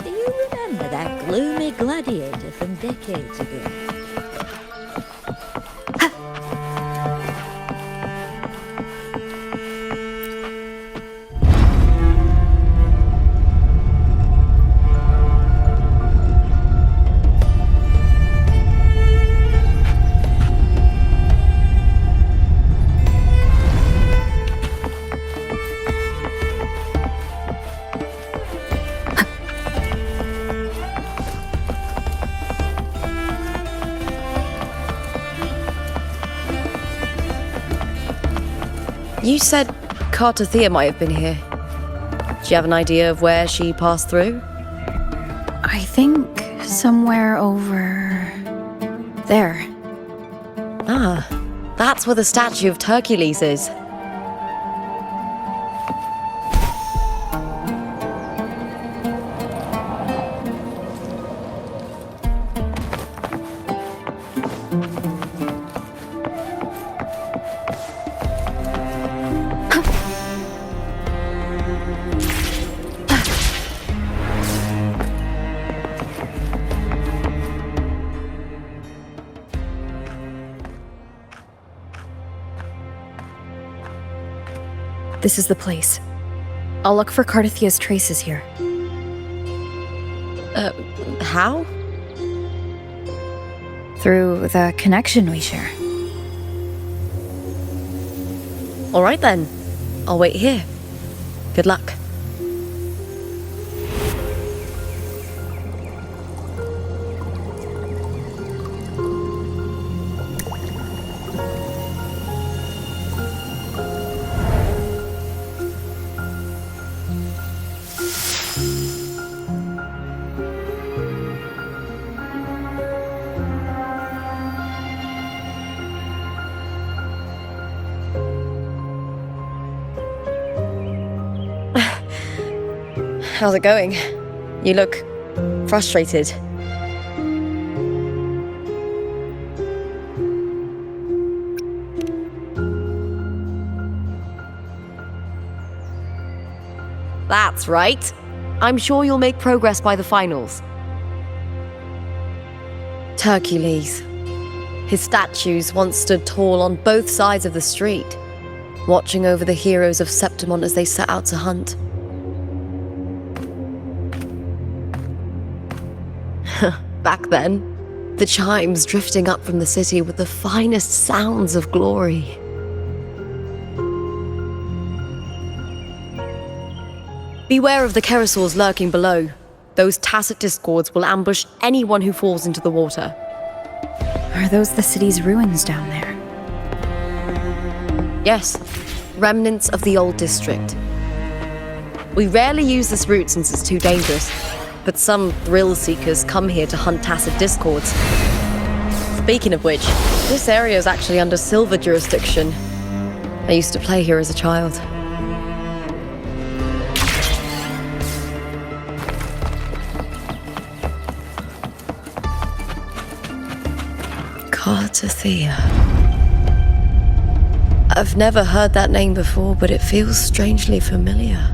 Do you remember that gloomy gladiator from decades ago? You said Cartothea might have been here. Do you have an idea of where she passed through? I think somewhere over there. Ah, that's where the statue of Hercules is. This is the place. I'll look for Cartothea's traces here. How? Through the connection we share. All right then. I'll wait here. Good luck. How's it going? You look frustrated. That's right. I'm sure you'll make progress by the finals. Hercules. His statues once stood tall on both sides of the street, watching over the heroes of Septimont as they set out to hunt. Back then, the chimes drifting up from the city with the finest sounds of glory. Beware of the Kerosaurs lurking below. Those tacit discords will ambush anyone who falls into the water. Are those the city's ruins down there? Yes, remnants of the old district. We rarely use this route since it's too dangerous, but some thrill seekers come here to hunt tacit discords. Speaking of which, this area is actually under Silver jurisdiction. I used to play here as a child. Cartothea. I've never heard that name before, but it feels strangely familiar.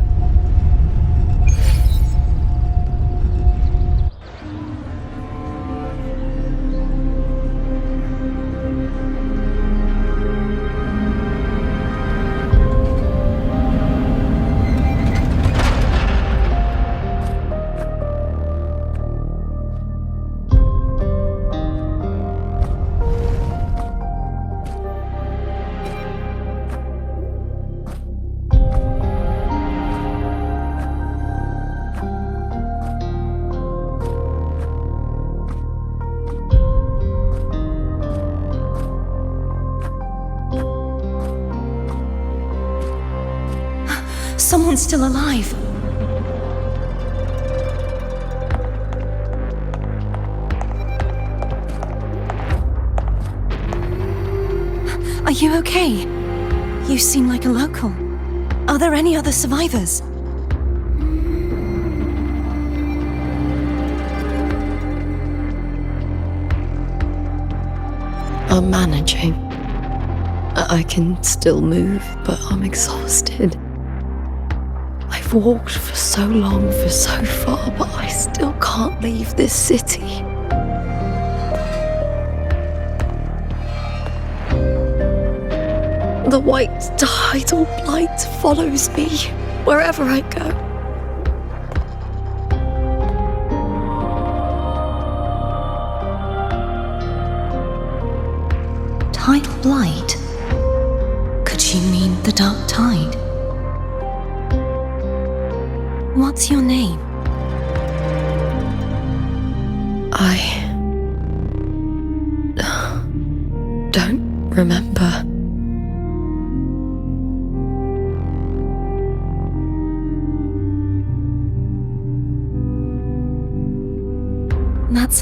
Someone's still alive. Are you okay? You seem like a local. Are there any other survivors? I'm managing. I can still move, but I'm exhausted. I've walked for so long, for so far, but I still can't leave this city. The white tidal blight follows me wherever I go. Tidal blight? Could she mean the dark tide? What's your name? I don't remember.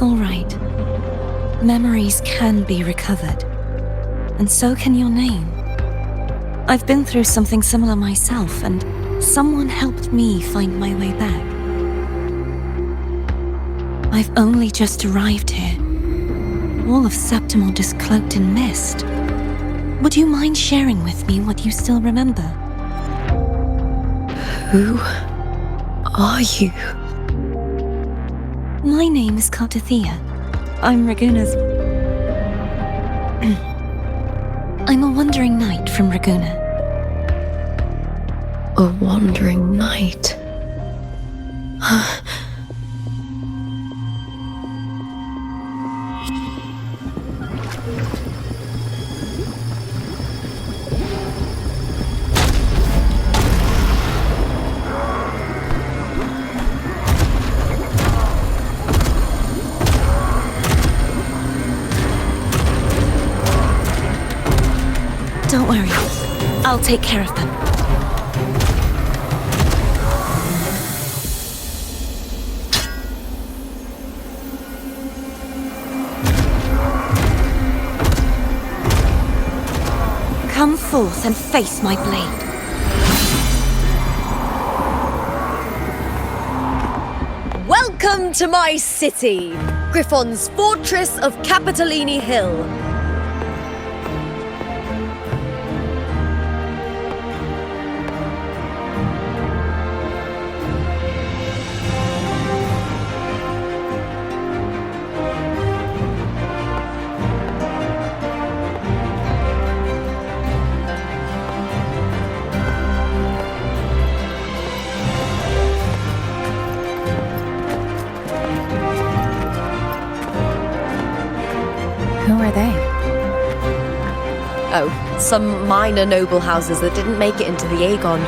It's all right. Memories can be recovered. And so can your name. I've been through something similar myself, and someone helped me find my way back. I've only just arrived here. All of Septimont is cloaked in mist. Would you mind sharing with me what you still remember? Who are you? My name is Cartathea. I'm Raguna's... I'm a wandering knight from Raguna. A wandering knight. Don't worry. I'll take care of them. Come forth and face my blade. Welcome to my city, Griffon's fortress of Capitolini Hill. Who are they? Oh, some minor noble houses that didn't make it into the Aegon.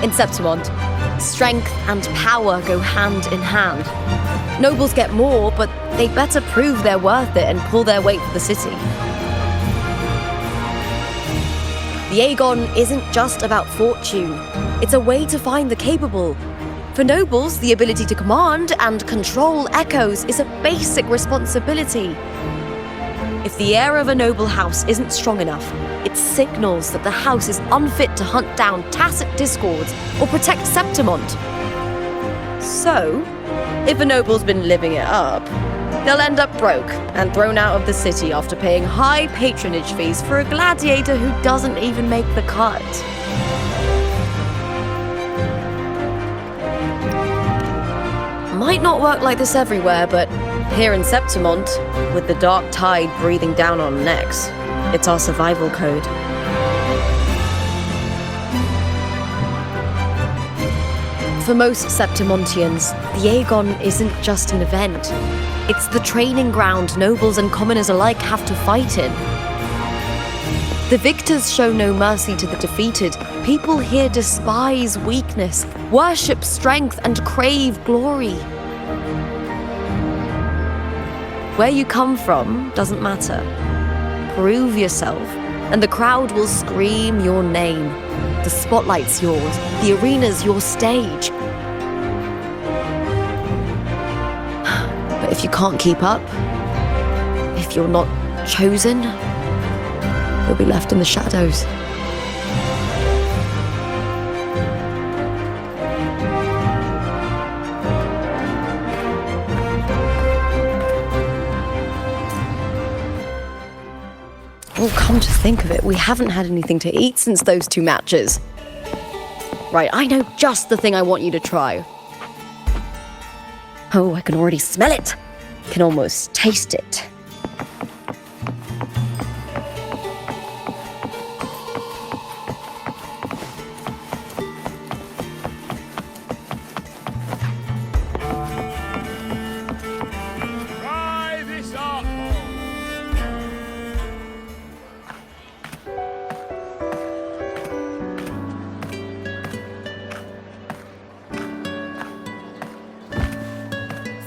In Septimont, strength and power go hand in hand. Nobles get more, but they better prove they're worth it and pull their weight for the city. The Aegon isn't just about fortune. It's a way to find the capable. For nobles, the ability to command and control echoes is a basic responsibility. If the heir of a noble house isn't strong enough, it signals that the house is unfit to hunt down tacit discords or protect Septimont. So, if a noble's been living it up, they'll end up broke and thrown out of the city after paying high patronage fees for a gladiator who doesn't even make the cut. Might not work like this everywhere, but here in Septimont, with the dark tide breathing down on necks, it's our survival code. For most Septimontians, the Aegon isn't just an event. It's the training ground nobles and commoners alike have to fight in. The victors show no mercy to the defeated. People here despise weakness, worship strength, and crave glory. Where you come from doesn't matter. Prove yourself, and the crowd will scream your name. The spotlight's yours, the arena's your stage. But if you can't keep up, if you're not chosen, you'll be left in the shadows. Oh, come to think of it, we haven't had anything to eat since those 2 matches. Right, I know just the thing I want you to try. Oh, I can already smell it. Can almost taste it.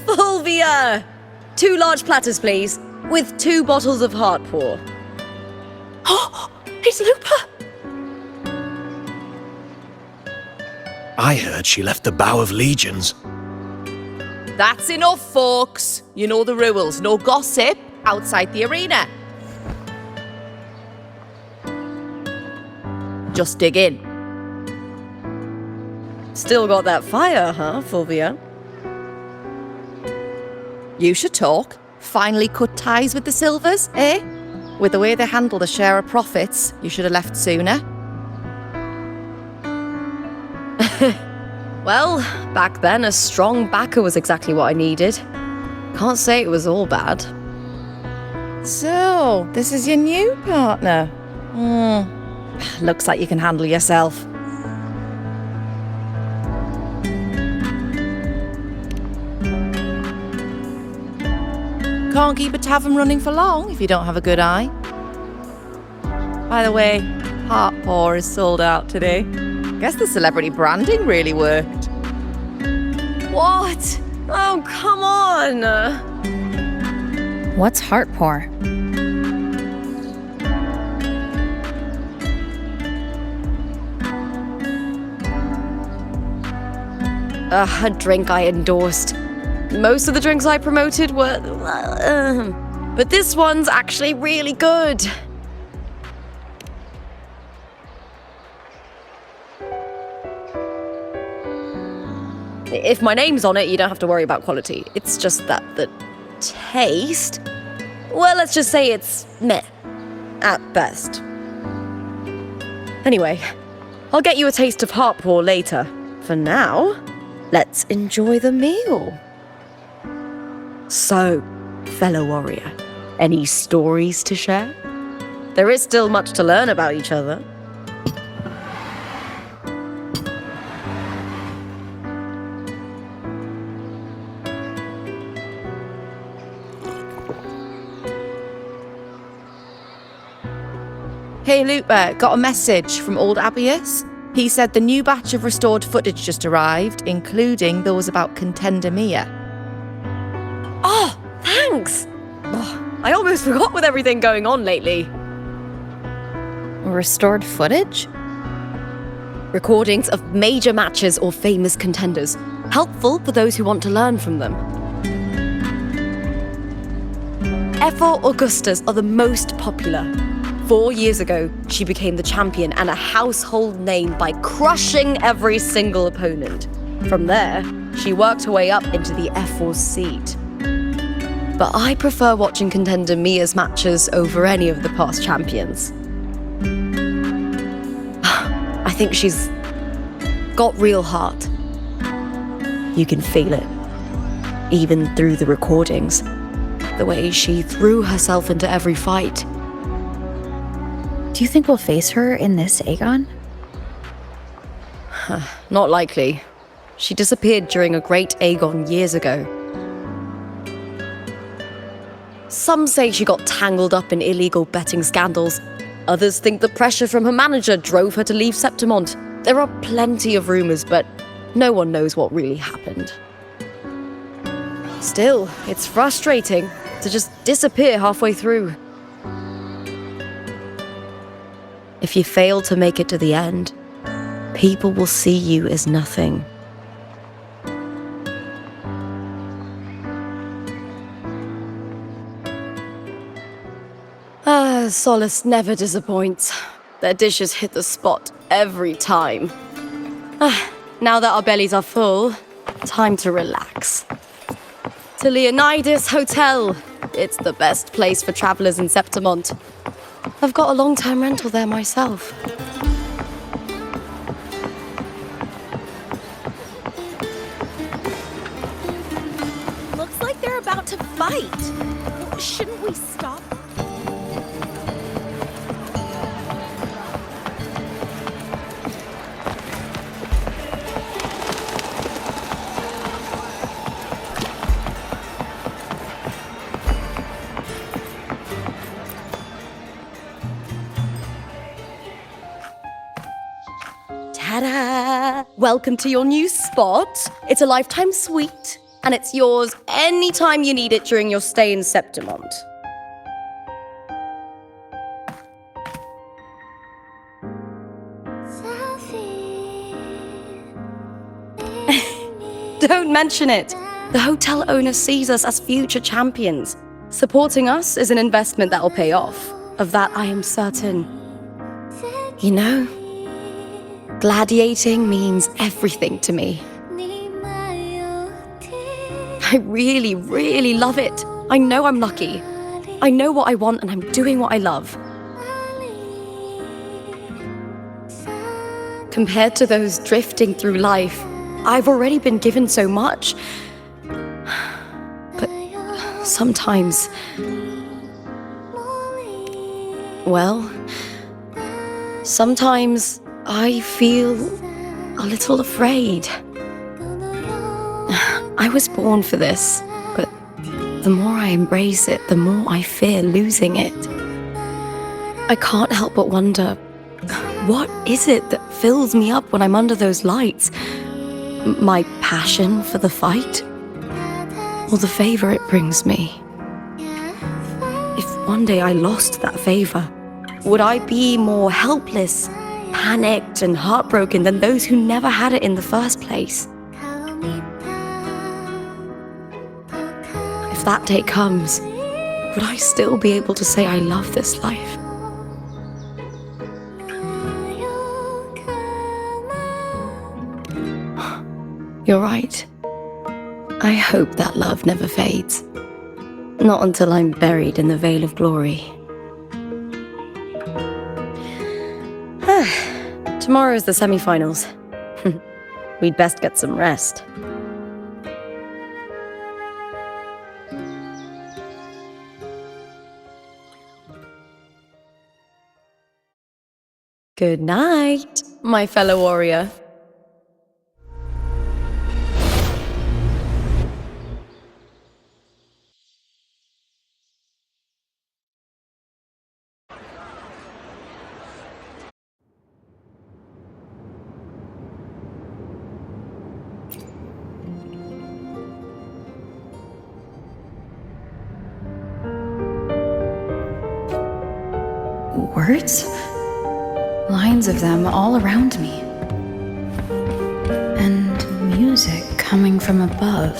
Fulvia! 2 large platters, please, with 2 bottles of Heartpour. Oh, it's Lupa! I heard she left the Bow of Legions. That's enough, folks. You know the rules. No gossip outside the arena. Just dig in. Still got that fire, huh, Fulvia? You should talk. Finally cut ties with the Silvers, eh? With the way they handle the share of profits, you should have left sooner. Well, back then, a strong backer was exactly what I needed. Can't say it was all bad. So, this is your new partner? Looks like you can handle yourself. Can't keep a tavern running for long if you don't have a good eye. By the way, Heart Pour is sold out today. Guess the celebrity branding really worked. What? Oh, come on! What's heart pour? A drink I endorsed. Most of the drinks I promoted were... but this one's actually really good. If my name's on it, you don't have to worry about quality. It's just that the taste... Well, let's just say it's meh. At best. Anyway, I'll get you a taste of Heart Pour later. For now, let's enjoy the meal. So, fellow warrior, any stories to share? There is still much to learn about each other. Hey Lupa, got a message from old Abius. He said the new batch of restored footage just arrived, including those about Contender Mia. Oh, thanks! Oh, I almost forgot with everything going on lately. Restored footage? Recordings of major matches or famous contenders. Helpful for those who want to learn from them. F4 Augustas are the most popular. 4 years ago, she became the champion and a household name by crushing every single opponent. From there, she worked her way up into the F4 seat. But I prefer watching Contender Mia's matches over any of the past champions. I think she's got real heart. You can feel it, even through the recordings. The way she threw herself into every fight. Do you think we'll face her in this Aegon? Not likely. She disappeared during a great Aegon years ago. Some say she got tangled up in illegal betting scandals. Others think the pressure from her manager drove her to leave Septimont. There are plenty of rumours, but no one knows what really happened. Still, it's frustrating to just disappear halfway through. If you fail to make it to the end, people will see you as nothing. Solace never disappoints. Their dishes hit the spot every time. Now that our bellies are full, time to relax. To Leonidas Hotel. It's the best place for travellers in Septimont. I've got a long-term rental there myself. Looks like they're about to fight. Shouldn't we stop? Ta-da! Welcome to your new spot. It's a lifetime suite, and it's yours anytime you need it during your stay in Septimont. Don't mention it. The hotel owner sees us as future champions. Supporting us is an investment that will pay off. Of that I am certain. You know, gladiating means everything to me. I really, really love it. I know I'm lucky. I know what I want and I'm doing what I love. Compared to those drifting through life, I've already been given so much. But sometimes... well, sometimes I feel a little afraid. I was born for this, but the more I embrace it, the more I fear losing it. I can't help but wonder, what is it that fills me up when I'm under those lights? My passion for the fight? Or the favor it brings me? If one day I lost that favor, would I be more helpless, panicked, and heartbroken than those who never had it in the first place? If that day comes, would I still be able to say I love this life? You're right. I hope that love never fades. Not until I'm buried in the veil of glory. Tomorrow's the semi-finals. We'd best get some rest. Good night, my fellow warrior. Words? Lines of them all around me. And music coming from above.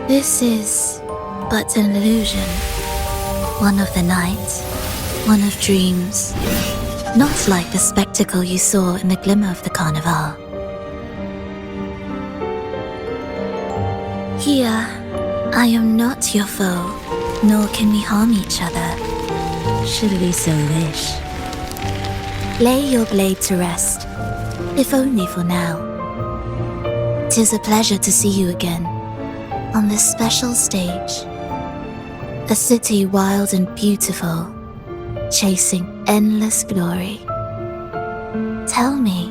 This is but an illusion. One of the night, one of dreams. Not like the spectacle you saw in the glimmer of the carnival. Here, I am not your foe, nor can we harm each other, should we so wish. Lay your blade to rest, if only for now. 'Tis a pleasure to see you again, on this special stage. A city wild and beautiful, chasing endless glory. Tell me,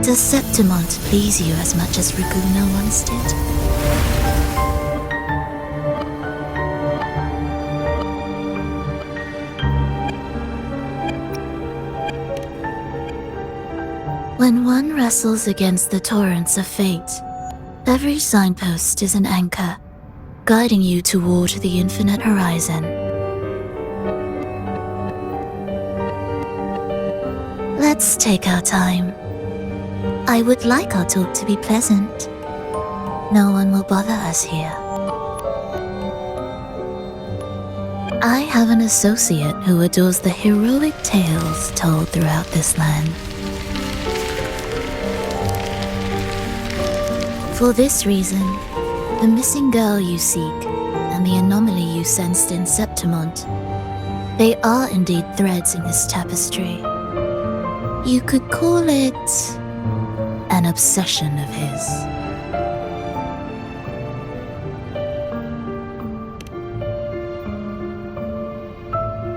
does Septimont please you as much as Raguna once did? When one wrestles against the torrents of fate, every signpost is an anchor, guiding you toward the infinite horizon. Let's take our time. I would like our talk to be pleasant. No one will bother us here. I have an associate who adores the heroic tales told throughout this land. For this reason, the missing girl you seek and the anomaly you sensed in Septimont, they are indeed threads in this tapestry. You could call it an obsession of his.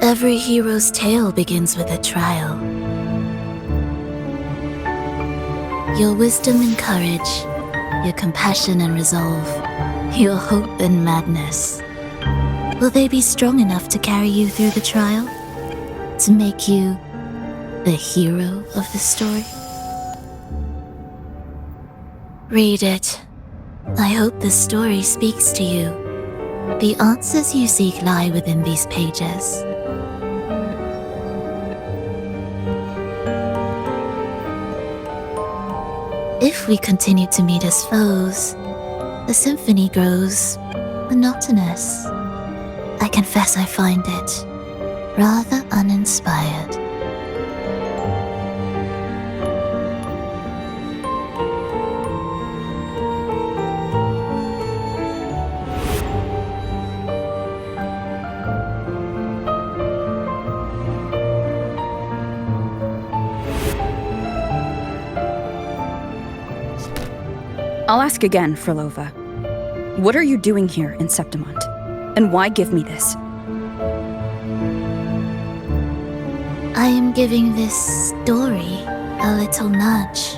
Every hero's tale begins with a trial. Your wisdom and courage, your compassion and resolve, your hope and madness. Will they be strong enough to carry you through the trial? To make you the hero of the story? Read it. I hope the story speaks to you, The answers you seek lie within these pages. If we continue to meet as foes, the symphony grows monotonous. I confess I find it rather uninspired. I'll ask again, Frolova. What are you doing here in Septimont? And why give me this? I am giving this story a little nudge.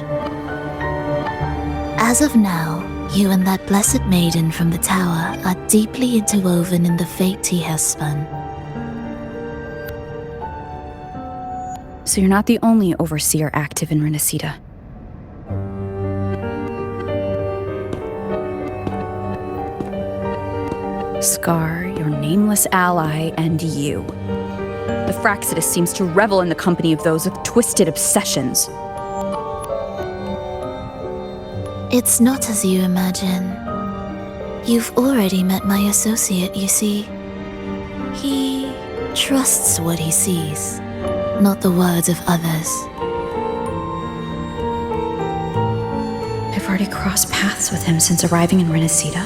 As of now, you and that blessed maiden from the tower are deeply interwoven in the fate he has spun. So you're not the only overseer active in Renacita. Scar, your nameless ally, and you. The Fraxidus seems to revel in the company of those with twisted obsessions. It's not as you imagine. You've already met my associate, you see. He trusts what he sees, not the words of others. I've already crossed paths with him since arriving in Renacita.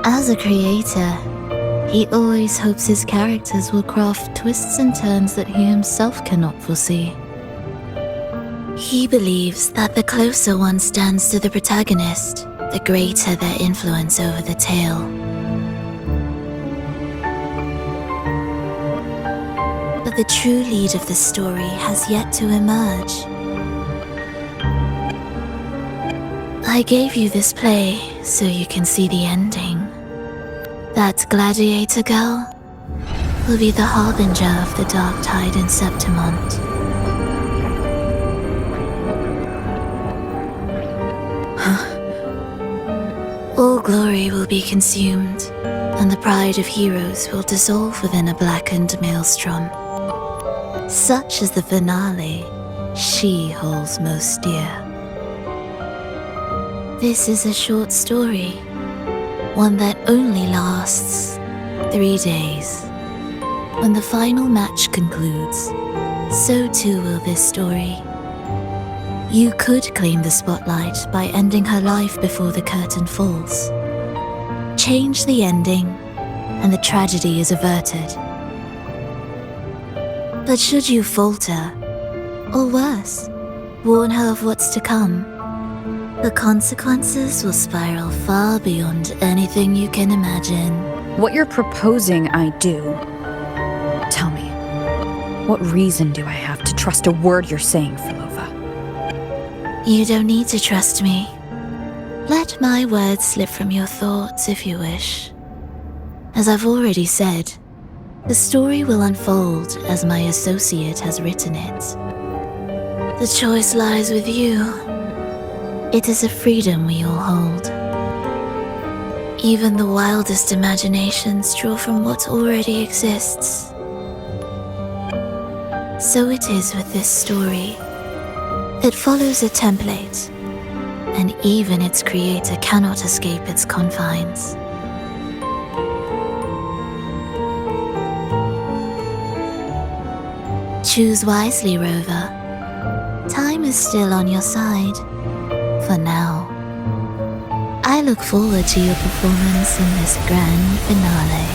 As a creator, he always hopes his characters will craft twists and turns that he himself cannot foresee. He believes that the closer one stands to the protagonist, the greater their influence over the tale. But the true lead of the story has yet to emerge. I gave you this play so you can see the ending. That gladiator girl will be the harbinger of the dark tide in Septimont. All glory will be consumed, and the pride of heroes will dissolve within a blackened maelstrom. Such is the finale she holds most dear. This is a short story, one that only lasts 3 days. When the final match concludes, so too will this story. You could claim the spotlight by ending her life before the curtain falls. Change the ending, and the tragedy is averted. But should you falter, or worse, warn her of what's to come, the consequences will spiral far beyond anything you can imagine. What you're proposing I do. Tell me, what reason do I have to trust a word you're saying, Frolova? You don't need to trust me. Let my words slip from your thoughts if you wish. As I've already said, the story will unfold as my associate has written it. The choice lies with you. It is a freedom we all hold. Even the wildest imaginations draw from what already exists. So it is with this story. It follows a template, and even its creator cannot escape its confines. Choose wisely, Rover. Time is still on your side. For now. I look forward to your performance in this grand finale.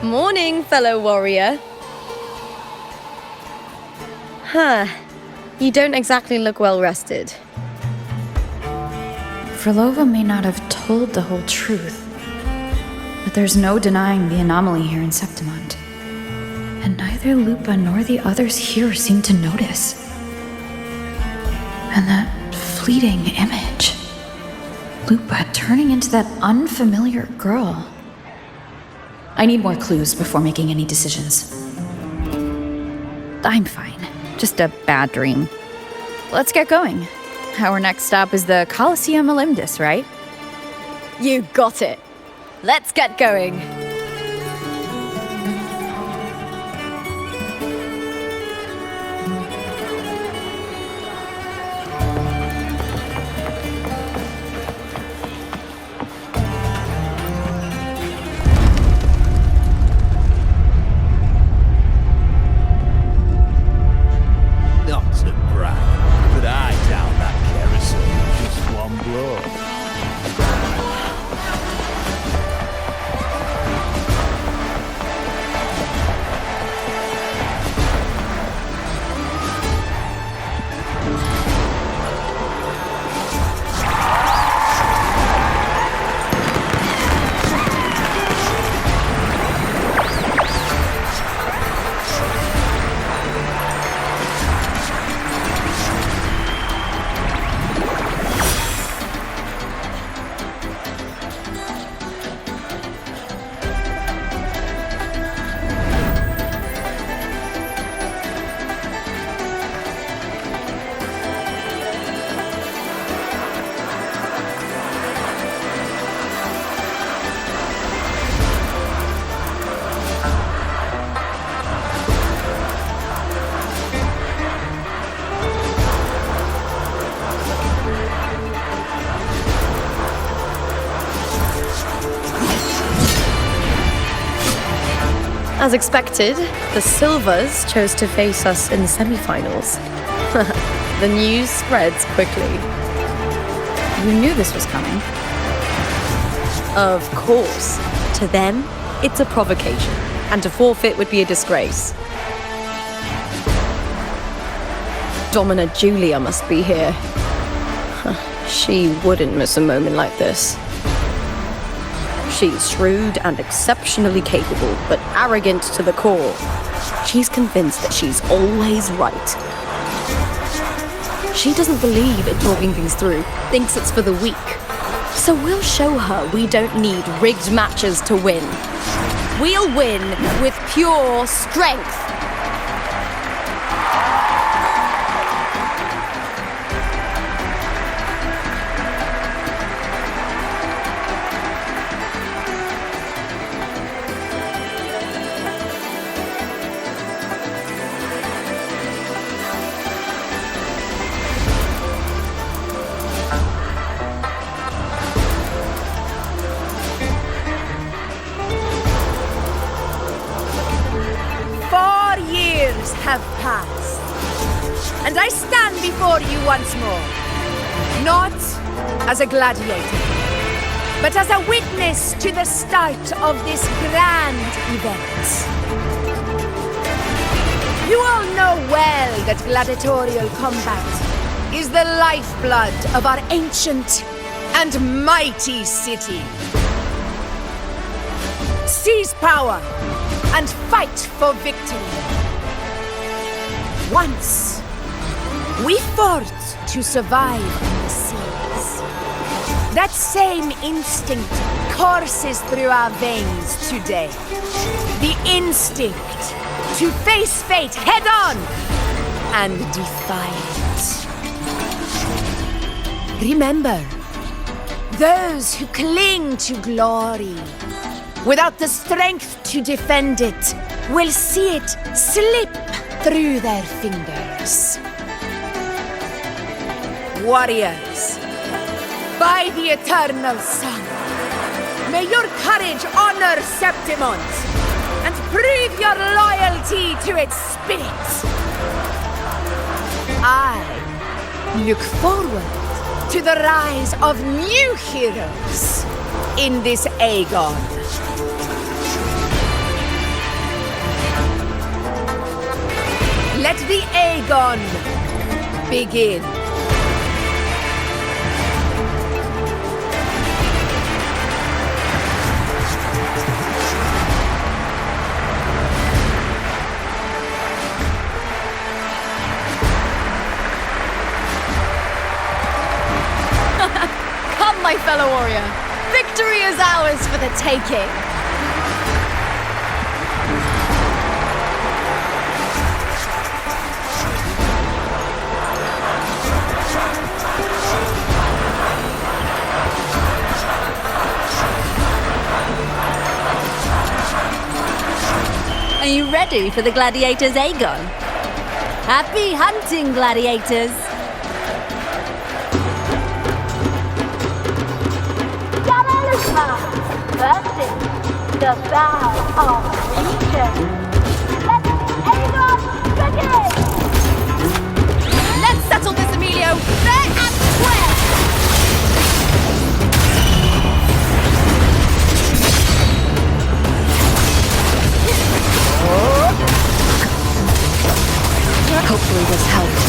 Morning, fellow warrior. Huh. You don't exactly look well rested. Frolova may not have told the whole truth, but there's no denying the anomaly here in Septimont. And neither Lupa nor the others here seem to notice. And that fleeting image. Lupa turning into that unfamiliar girl. I need more clues before making any decisions. I'm fine. Just a bad dream. Let's get going. Our next stop is the Colosseum Olympus, right? You got it. Let's get going. Not to brag, but I down that carousel with just one blow. As expected, the Silvers chose to face us in the semi-finals. The news spreads quickly. You knew this was coming. Of course. To them, it's a provocation, and to forfeit would be a disgrace. Domina Julia must be here. She wouldn't miss a moment like this. She's shrewd and exceptionally capable, but arrogant to the core. She's convinced that she's always right. She doesn't believe in talking things through, thinks it's for the weak. So we'll show her we don't need rigged matches to win. We'll win with pure strength. Have passed, and I stand before you once more, not as a gladiator, but as a witness to the start of this grand event. You all know well that gladiatorial combat is the lifeblood of our ancient and mighty city. Seize power and fight for victory. Once, we fought to survive on the seas. That same instinct courses through our veins today. The instinct to face fate head on and defy it. Remember, those who cling to glory without the strength to defend it will see it slip through their fingers. Warriors, by the eternal sun, may your courage honor Septimont and prove your loyalty to its spirit. I look forward to the rise of new heroes in this Aegon. Let the Aegon begin. Come, my fellow warrior. Victory is ours for the taking. Are you ready for the gladiators, Aegon? Happy hunting, gladiators! Versus the bow of Legion. Let Aegon begin! Let's settle this, Emilio, fair and square! Hopefully this helps.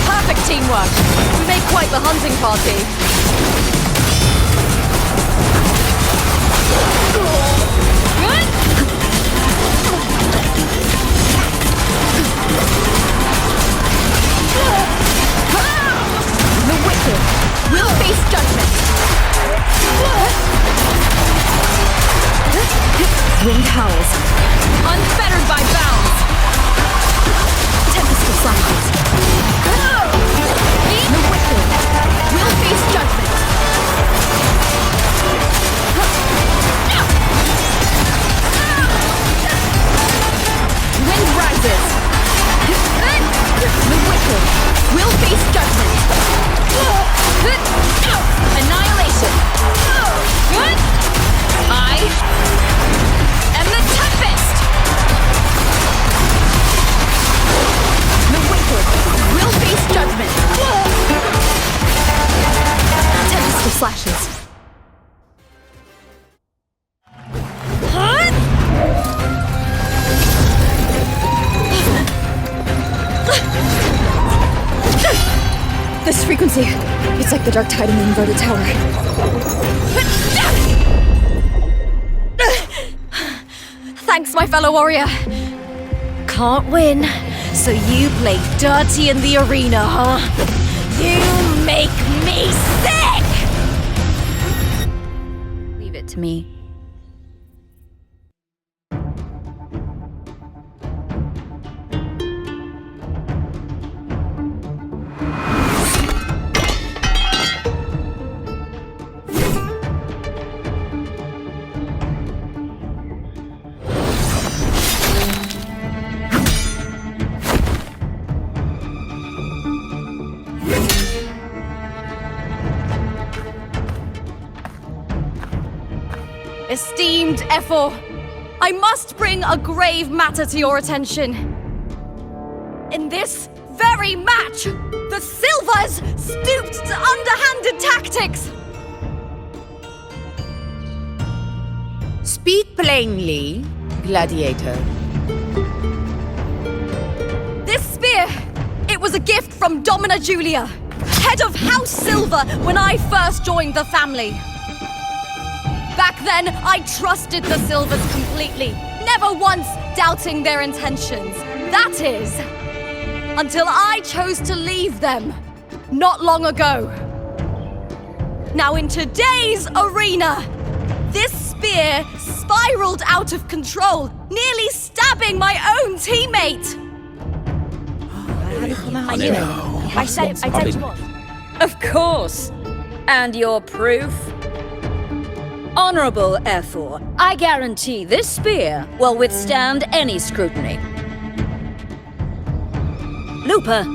Perfect teamwork. We made quite the hunting party. The wicked will face judgment. Wind howls. Unfettered by bounds. Tempest of flashes. The wicked will face judgment. Wind rises. The wicked will face judgment. Annihilation. I am the tempest. The wicked will face judgment. Tempest of flashes. This frequency, it's like the dark tide in the inverted tower. Thanks, my fellow warrior. Can't win, so you play dirty in the arena, huh? You make me sick! Leave it to me. Esteemed Ephor, I must bring a grave matter to your attention. In this very match, the Silvers stooped to underhanded tactics. Speak plainly, gladiator. This spear, it was a gift from Domina Julia, head of House Silver when I first joined the family. Back then, I trusted the Silvers completely, never once doubting their intentions. That is, until I chose to leave them, not long ago. Now in today's arena, this spear spiraled out of control, nearly stabbing my own teammate. I said you would. Of course. And your proof? Honorable Ephor, I guarantee this spear will withstand any scrutiny. Lupa,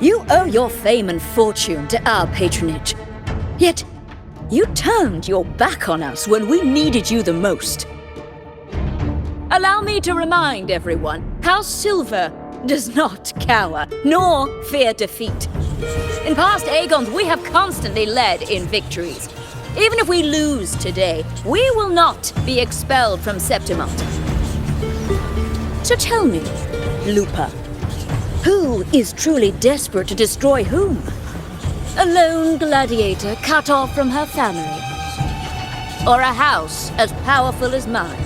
you owe your fame and fortune to our patronage. Yet, you turned your back on us when we needed you the most. Allow me to remind everyone, House Silver does not cower, nor fear defeat. In past Aegons, we have constantly led in victories. Even if we lose today, we will not be expelled from Septimont. So tell me, Lupa, who is truly desperate to destroy whom? A lone gladiator cut off from her family? Or a house as powerful as mine?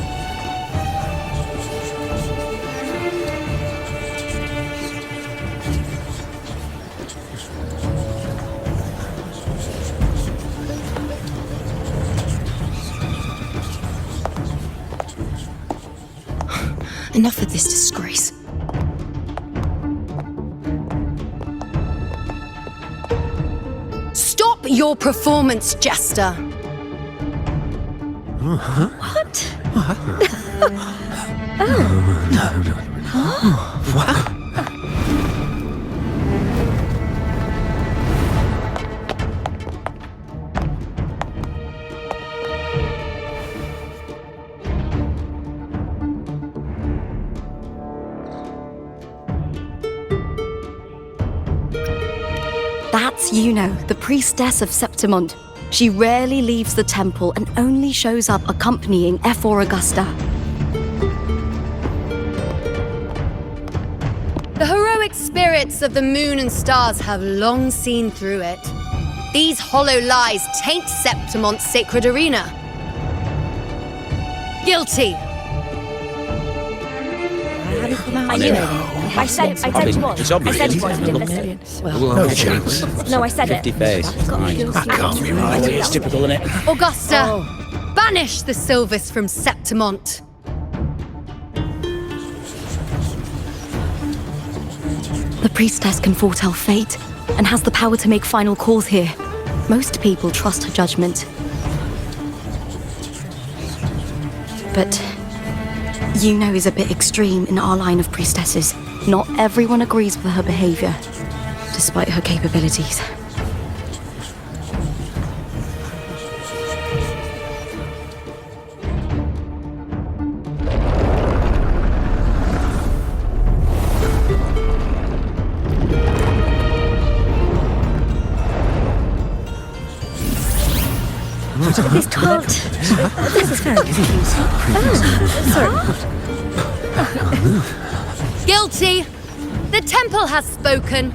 Enough of this disgrace. Stop your performance, Jester! What? What? That's Yuno, the priestess of Septimont. She rarely leaves the temple and only shows up accompanying Ephor Augusta. The heroic spirits of the moon and stars have long seen through it. These hollow lies taint Septimont's sacred arena. Guilty! I knew it. I said it was. It's obvious. I said it was. No chance. No, I said it. 50 face. That can't be right. It's typical, isn't it? Augusta, banish the Silvers from Septimont. The priestess can foretell fate and has the power to make final calls here. Most people trust her judgment. But Yuno is a bit extreme in our line of priestesses. Not everyone agrees with her behavior, despite her capabilities. This can't. This is very confusing. Guilty! The temple has spoken.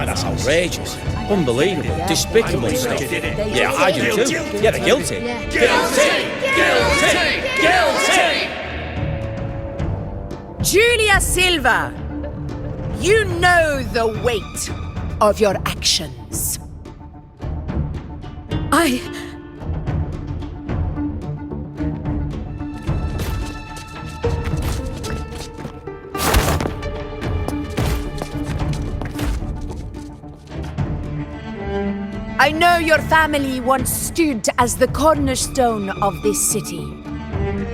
That's outrageous. Unbelievable. Despicable stuff. Yeah, I do too. Yeah, they're guilty. Guilty! Julia Silva, you know the weight of your actions. I know your family once stood as the cornerstone of this city.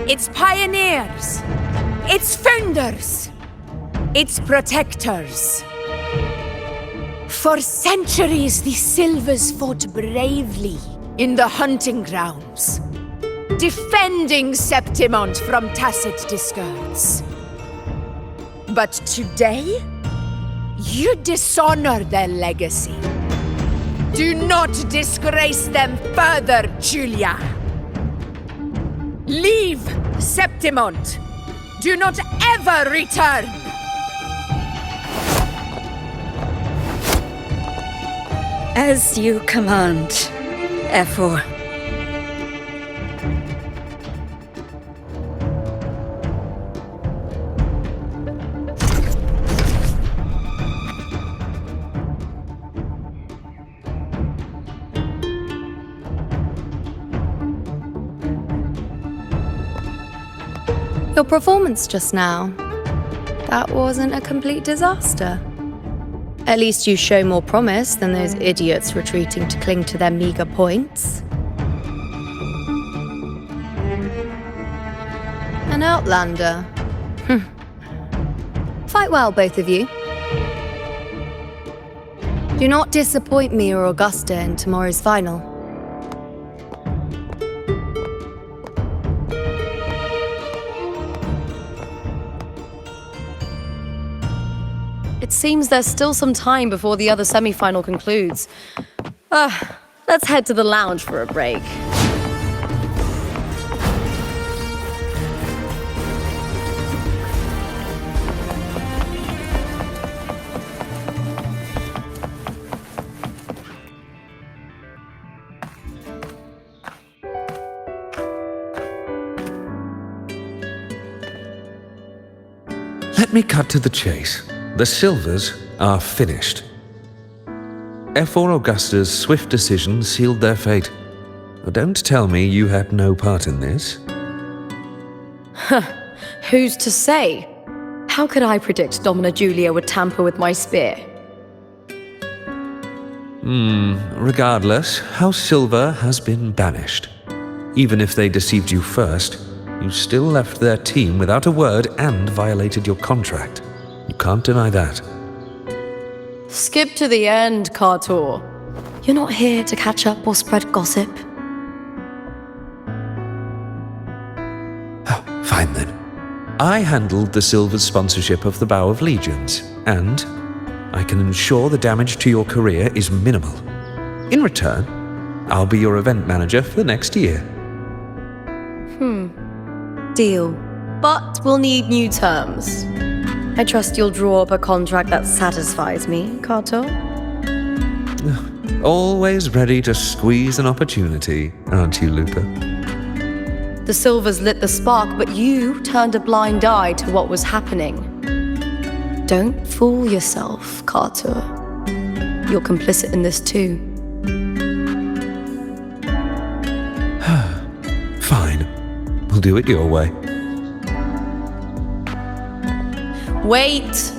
Its pioneers, its founders, its protectors. For centuries, the Silvers fought bravely in the hunting grounds, defending Septimont from tacit discords. But today, you dishonor their legacy. Do not disgrace them further, Julia. Leave Septimont. Do not ever return. As you command, Ephor. Your performance just now. That wasn't a complete disaster. At least you show more promise than those idiots retreating to cling to their meager points. An outlander. Fight well, both of you. Do not disappoint me or Augusta in tomorrow's final. It seems there's still some time before the other semi-final concludes. Let's head to the lounge for a break. Let me cut to the chase. The Silvers are finished. F4 Augusta's swift decision sealed their fate. Don't tell me you had no part in this. Who's to say? How could I predict Domina Julia would tamper with my spear? Regardless, House Silver has been banished. Even if they deceived you first, you still left their team without a word and violated your contract. You can't deny that. Skip to the end, Cartor. You're not here to catch up or spread gossip. Fine then. I handled the Silver's sponsorship of the Bow of Legions, and I can ensure the damage to your career is minimal. In return, I'll be your event manager for the next year. Deal. But we'll need new terms. I trust you'll draw up a contract that satisfies me, Cartor. Always ready to squeeze an opportunity, aren't you, Lupa? The Silvers lit the spark, but you turned a blind eye to what was happening. Don't fool yourself, Cartor. You're complicit in this too. Fine. We'll do it your way. Wait!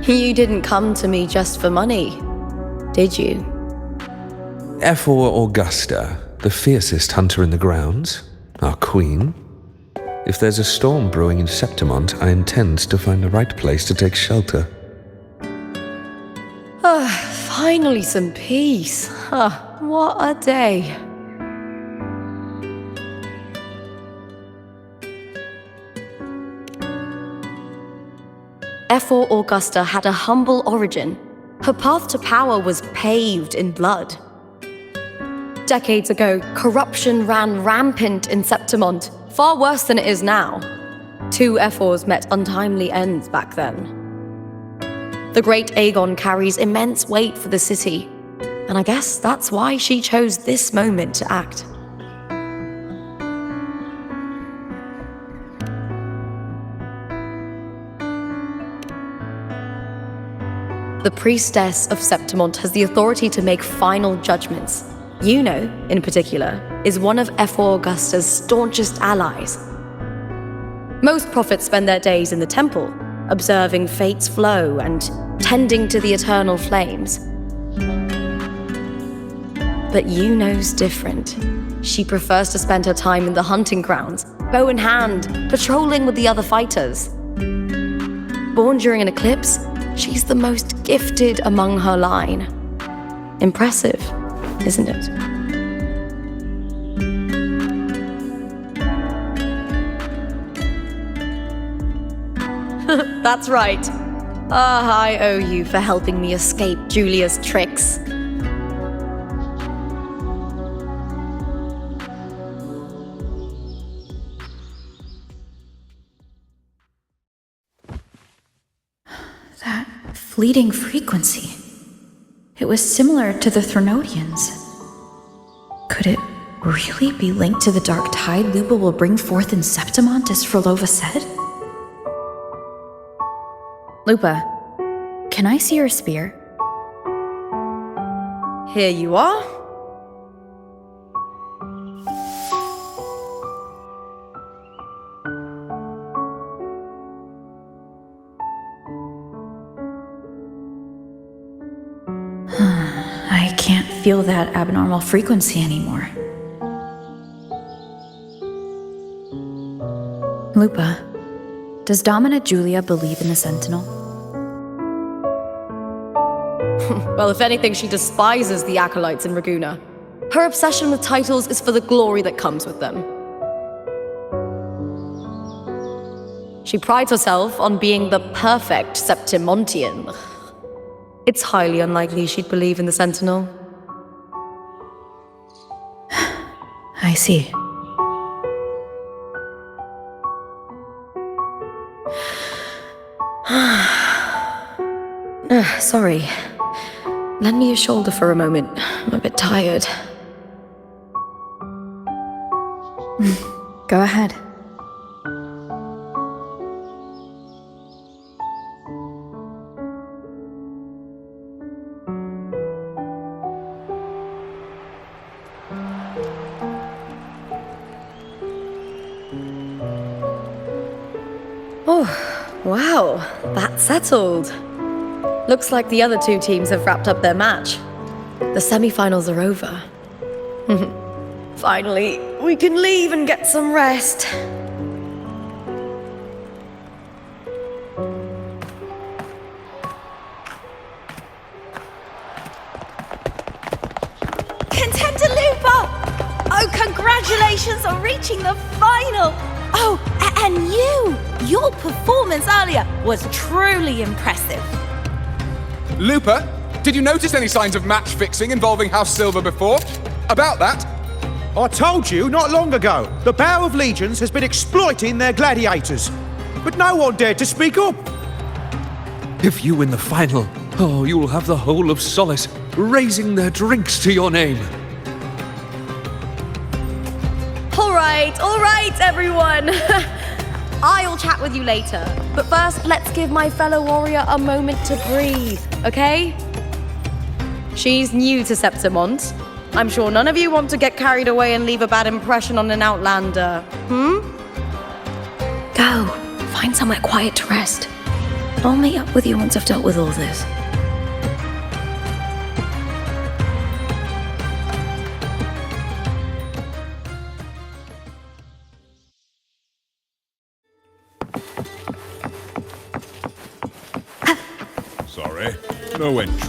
You didn't come to me just for money, did you? F4 Augusta, the fiercest hunter in the grounds, our queen. If there's a storm brewing in Septimont, I intend to find the right place to take shelter. Finally some peace. What a day. F4 Augusta had a humble origin. Her path to power was paved in blood. Decades ago, corruption ran rampant in Septimont, far worse than it is now. 2 F4s met untimely ends back then. The great Aegon carries immense weight for the city, and I guess that's why she chose this moment to act. The priestess of Septimont has the authority to make final judgments. Yuno, in particular, is one of F4 Augusta's staunchest allies. Most prophets spend their days in the temple, observing fate's flow and tending to the eternal flames. But Yuno's different. She prefers to spend her time in the hunting grounds, bow in hand, patrolling with the other fighters. Born during an eclipse, she's the most gifted among her line. Impressive, isn't it? That's right. I owe you for helping me escape Julia's tricks. That fleeting frequency. It was similar to the Threnodians. Could it really be linked to the dark tide Lupa will bring forth in Septimont, as Frolova said? Lupa, can I see your spear? Here you are. I can't feel that abnormal frequency anymore. Lupa, does Domina Julia believe in the Sentinel? Well, if anything, she despises the acolytes in Raguna. Her obsession with titles is for the glory that comes with them. She prides herself on being the perfect Septimontian. It's highly unlikely she'd believe in the Sentinel. I see. Sorry. Lend me your shoulder for a moment. I'm a bit tired. Go ahead. Oh, wow. That's settled. Looks like the other two teams have wrapped up their match. The semi-finals are over. Finally, we can leave and get some rest. Contender Lupa! Oh, congratulations on reaching the final! Oh, and your performance earlier was truly impressive. Looper, did you notice any signs of match fixing involving House Silver before? About that? I told you not long ago, the Bow of Legions has been exploiting their gladiators. But no one dared to speak up. If you win the final, oh, you'll have the whole of Solace raising their drinks to your name. All right, everyone. I'll chat with you later. But first, let's give my fellow warrior a moment to breathe, okay? She's new to Septimont. I'm sure none of you want to get carried away and leave a bad impression on an outlander. Go. Find somewhere quiet to rest. I'll meet up with you once I've dealt with all this. Sorry, no entry.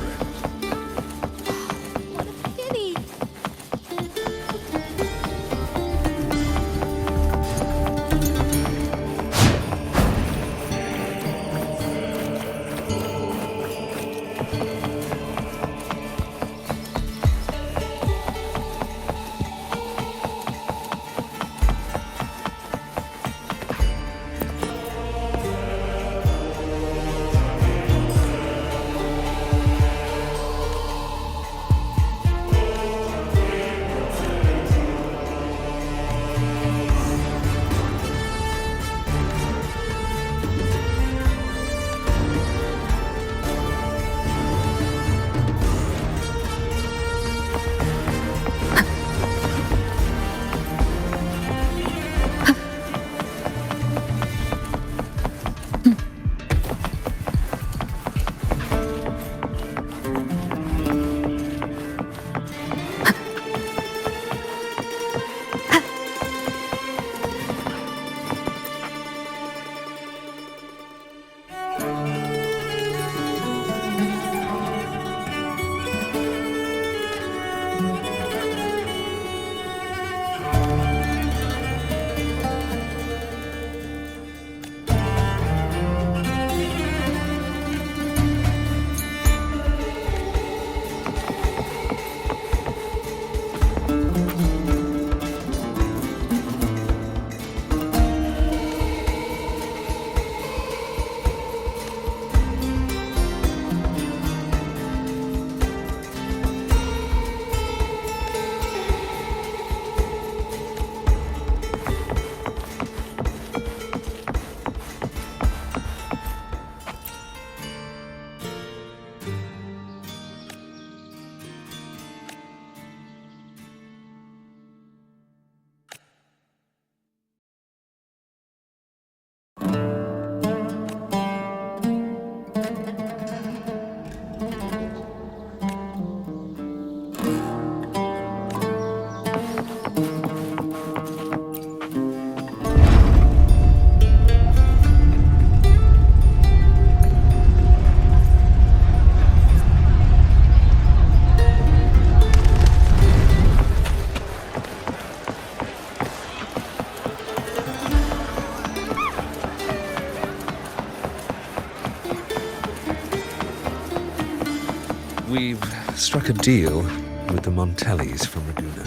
struck a deal with the Montellis from Raguna.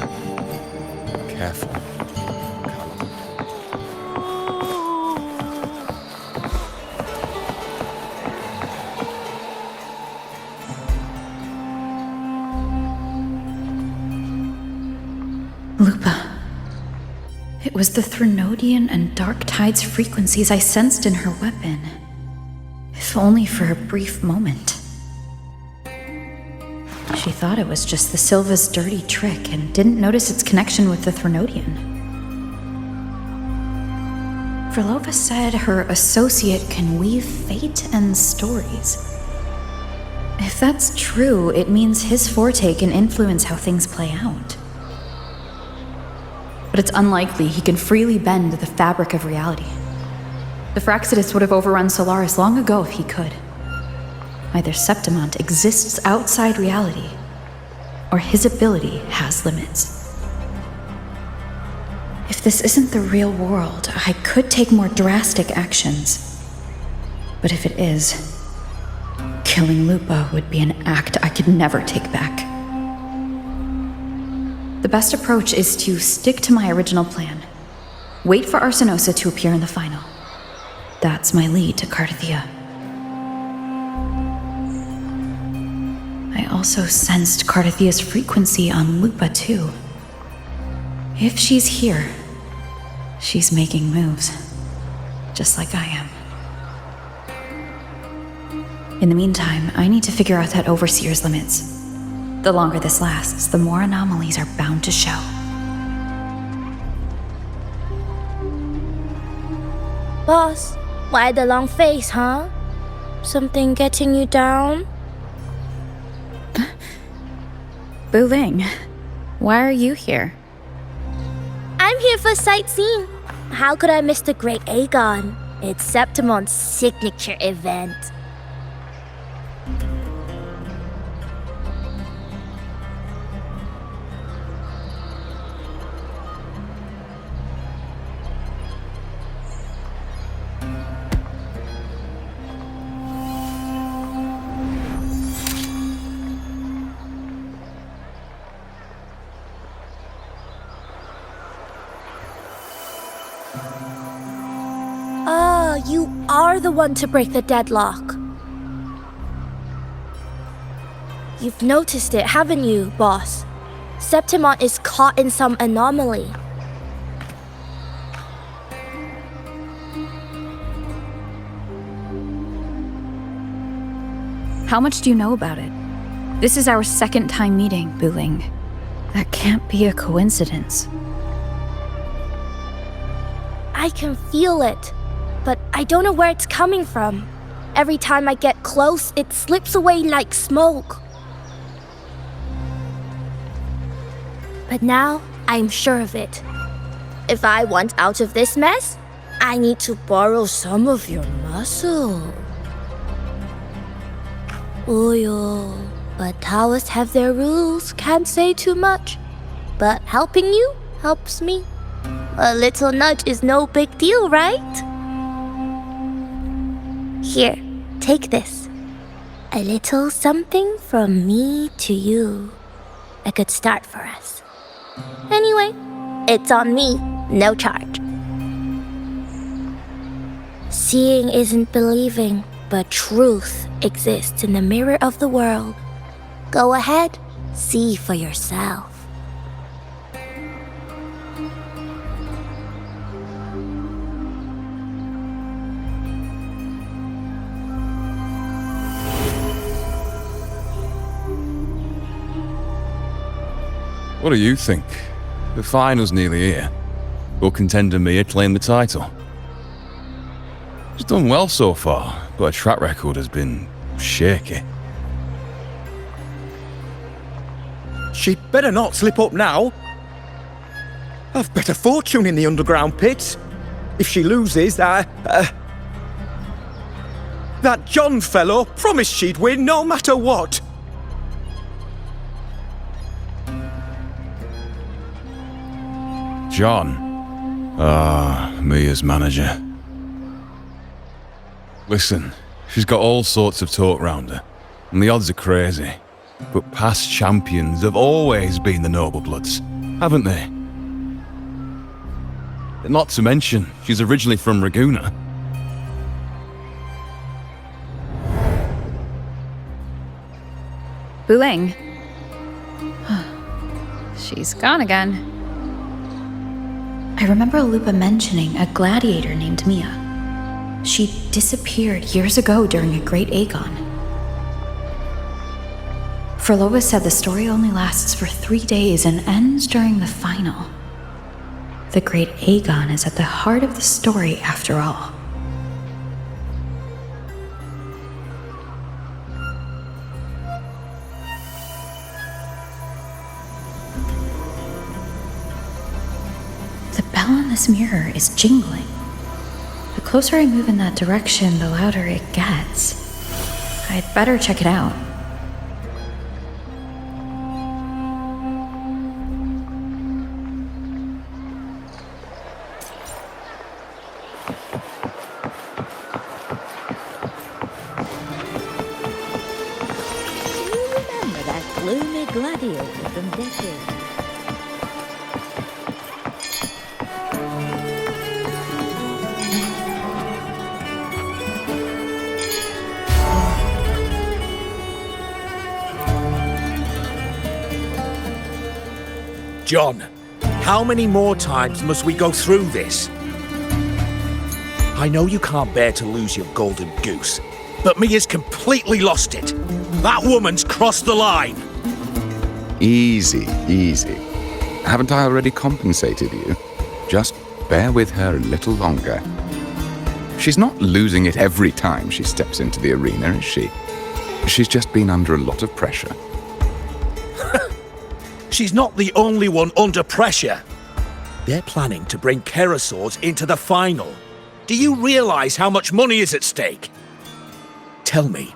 Careful. Lupa. It was the Threnodian and Dark Tide's frequencies I sensed in her weapon. If only for a brief moment. She thought it was just the Silva's dirty trick and didn't notice its connection with the Threnodian. Verlova said her associate can weave fate and stories. If that's true, it means his forte can influence how things play out. But it's unlikely he can freely bend the fabric of reality. The Fraxidus would have overrun Solaris long ago if he could. Either Septimont exists outside reality, or his ability has limits. If this isn't the real world, I could take more drastic actions. But if it is, killing Lupa would be an act I could never take back. The best approach is to stick to my original plan. Wait for Arsenosa to appear in the final. That's my lead to Cardathia. I also sensed Cardathia's frequency on Lupa too. If she's here, she's making moves, just like I am. In the meantime, I need to figure out that Overseer's limits. The longer this lasts, the more anomalies are bound to show. Boss, why the long face, huh? Something getting you down? Wuthering, why are you here? I'm here for sightseeing. How could I miss the Great Aegon? It's Septimont's signature event. You are the one to break the deadlock. You've noticed it, haven't you, boss? Septimont is caught in some anomaly. How much do you know about it? This is our second time meeting, Wuthering. That can't be a coincidence. I can feel it, but I don't know where it's coming from. Every time I get close, it slips away like smoke. But now, I'm sure of it. If I want out of this mess, I need to borrow some of your muscle. Oyo, but Taoists have their rules, can't say too much. But helping you helps me. A little nudge is no big deal, right? Here, take this. A little something from me to you. A good start for us. Anyway, it's on me, no charge. Seeing isn't believing, but truth exists in the mirror of the world. Go ahead, see for yourself. What do you think? The final's nearly here. Will contender Mia claim the title? She's done well so far, but her track record has been shaky. She'd better not slip up now. I've better fortune in the underground pits. If she loses, that John fellow promised she'd win no matter what. John. Mia's manager. Listen, she's got all sorts of talk round her, and the odds are crazy. But past champions have always been the Noble-bloods, haven't they? Not to mention, she's originally from Raguna. Wuthering. She's gone again. I remember Lupa mentioning a gladiator named Mia. She disappeared years ago during a Great Aegon. Frolova said the story only lasts for 3 days and ends during the final. The Great Aegon is at the heart of the story after all. The bell on this mirror is jingling. The closer I move in that direction, the louder it gets. I'd better check it out. Remember that gloomy gladiator from decades? John, how many more times must we go through this? I know you can't bear to lose your golden goose, but Mia's completely lost it. That woman's crossed the line. Easy, easy. Haven't I already compensated you? Just bear with her a little longer. She's not losing it every time she steps into the arena, is she? She's just been under a lot of pressure. She's not the only one under pressure. They're planning to bring Kerasaurs into the final. Do you realize how much money is at stake? Tell me,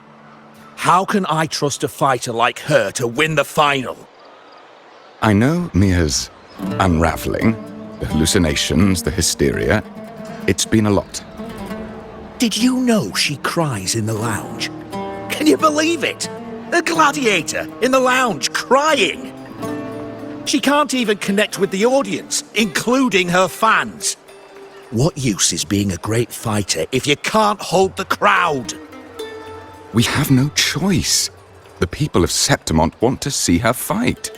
how can I trust a fighter like her to win the final? I know Mia's unraveling, the hallucinations, the hysteria. It's been a lot. Did you know she cries in the lounge? Can you believe it? A gladiator in the lounge crying! She can't even connect with the audience, including her fans. What use is being a great fighter if you can't hold the crowd? We have no choice. The people of Septimont want to see her fight.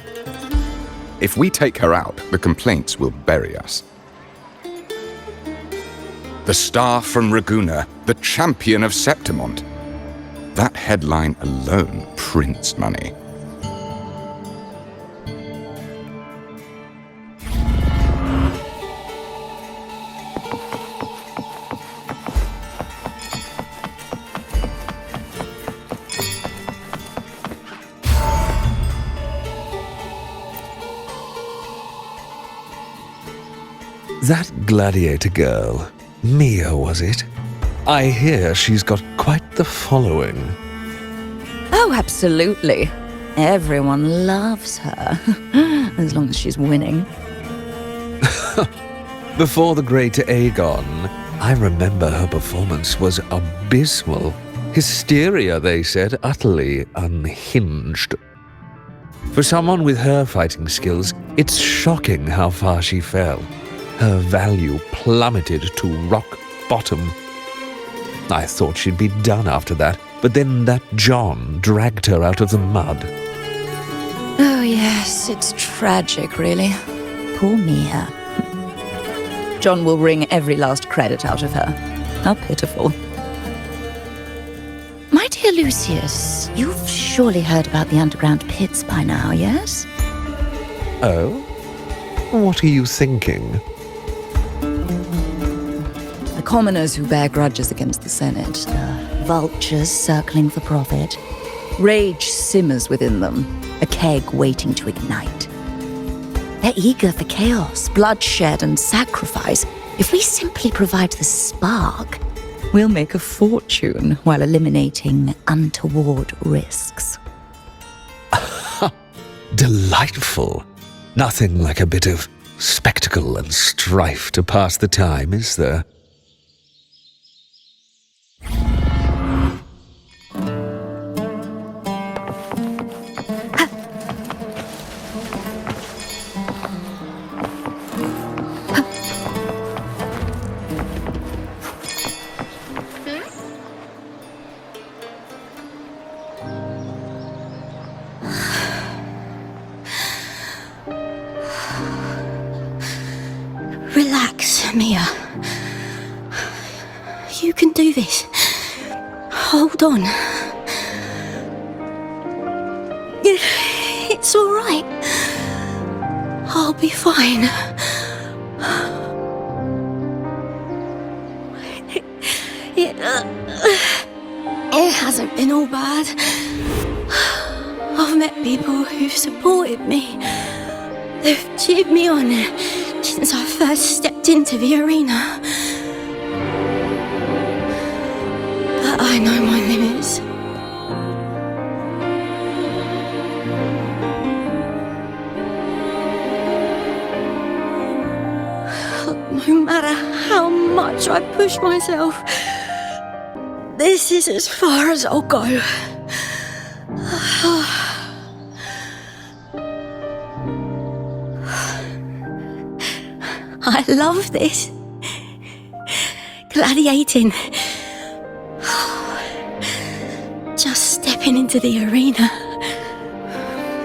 If we take her out, the complaints will bury us. The star from Raguna, the champion of Septimont. That headline alone prints money. That gladiator girl, Mia, was it? I hear she's got quite the following. Oh, absolutely. Everyone loves her, as long as she's winning. Before the Great Aegon, I remember her performance was abysmal. Hysteria, they said, utterly unhinged. For someone with her fighting skills, it's shocking how far she fell. Her value plummeted to rock bottom. I thought she'd be done after that, but then that John dragged her out of the mud. Oh, yes, it's tragic, really. Poor Mia. John will wring every last credit out of her. How pitiful. My dear Lucius, you've surely heard about the underground pits by now, yes? Oh? What are you thinking? The commoners who bear grudges against the Senate, the vultures circling for profit. Rage simmers within them, a keg waiting to ignite. They're eager for chaos, bloodshed, and sacrifice. If we simply provide the spark, we'll make a fortune while eliminating untoward risks. Delightful. Nothing like a bit of spectacle and strife to pass the time, is there? Relax, Mia. You can do this. Hold on. It's all right. I'll be fine. It hasn't been all bad. I've met people who've supported me. They've cheered me on since I first stepped into the arena. But I know my limits. No matter how much I push myself, this is as far as I'll go. I love this. Gladiating. Just stepping into the arena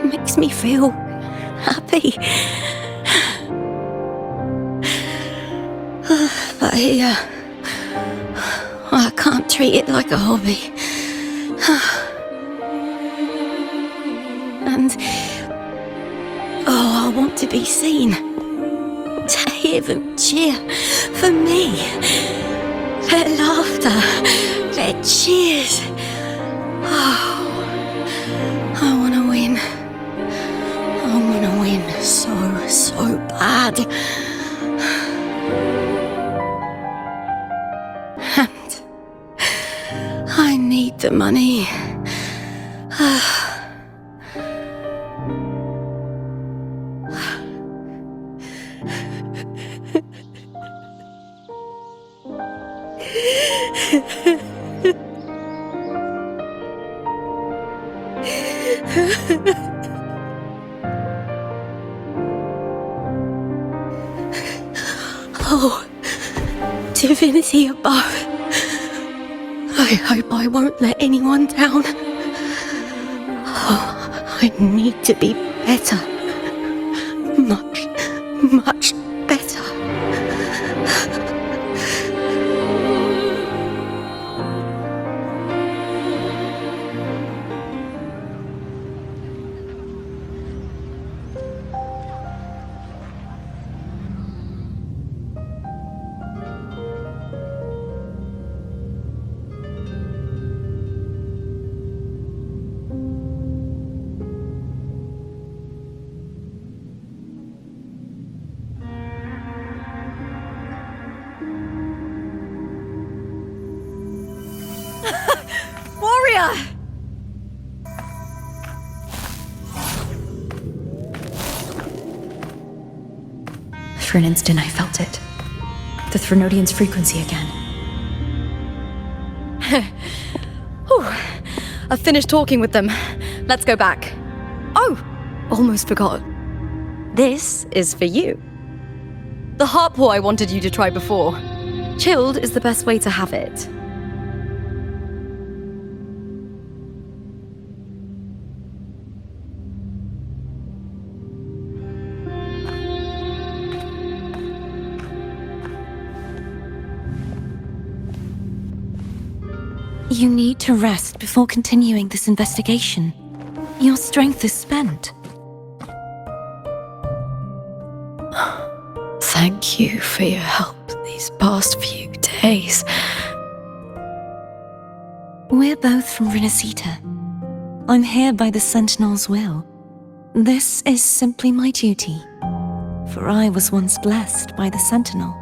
makes me feel happy. But here, I can't treat it like a hobby. And, I want to be seen. To hear them cheer for me. Their laughter, their cheers. Oh, I want to win. I want to win so bad. And I need the money. Oh, divinity above. I hope I won't let anyone down. Oh, I need to be better. Much better. Warrior! For an instant, I felt it. The Threnodian's frequency again. Whew. I've finished talking with them. Let's go back. Oh, almost forgot. This is for you. The harpor I wanted you to try before. Chilled is the best way to have it. You need to rest before continuing this investigation. Your strength is spent. Thank you for your help these past few days. We're both from Renacita. I'm here by the Sentinel's will. This is simply my duty, for I was once blessed by the Sentinel.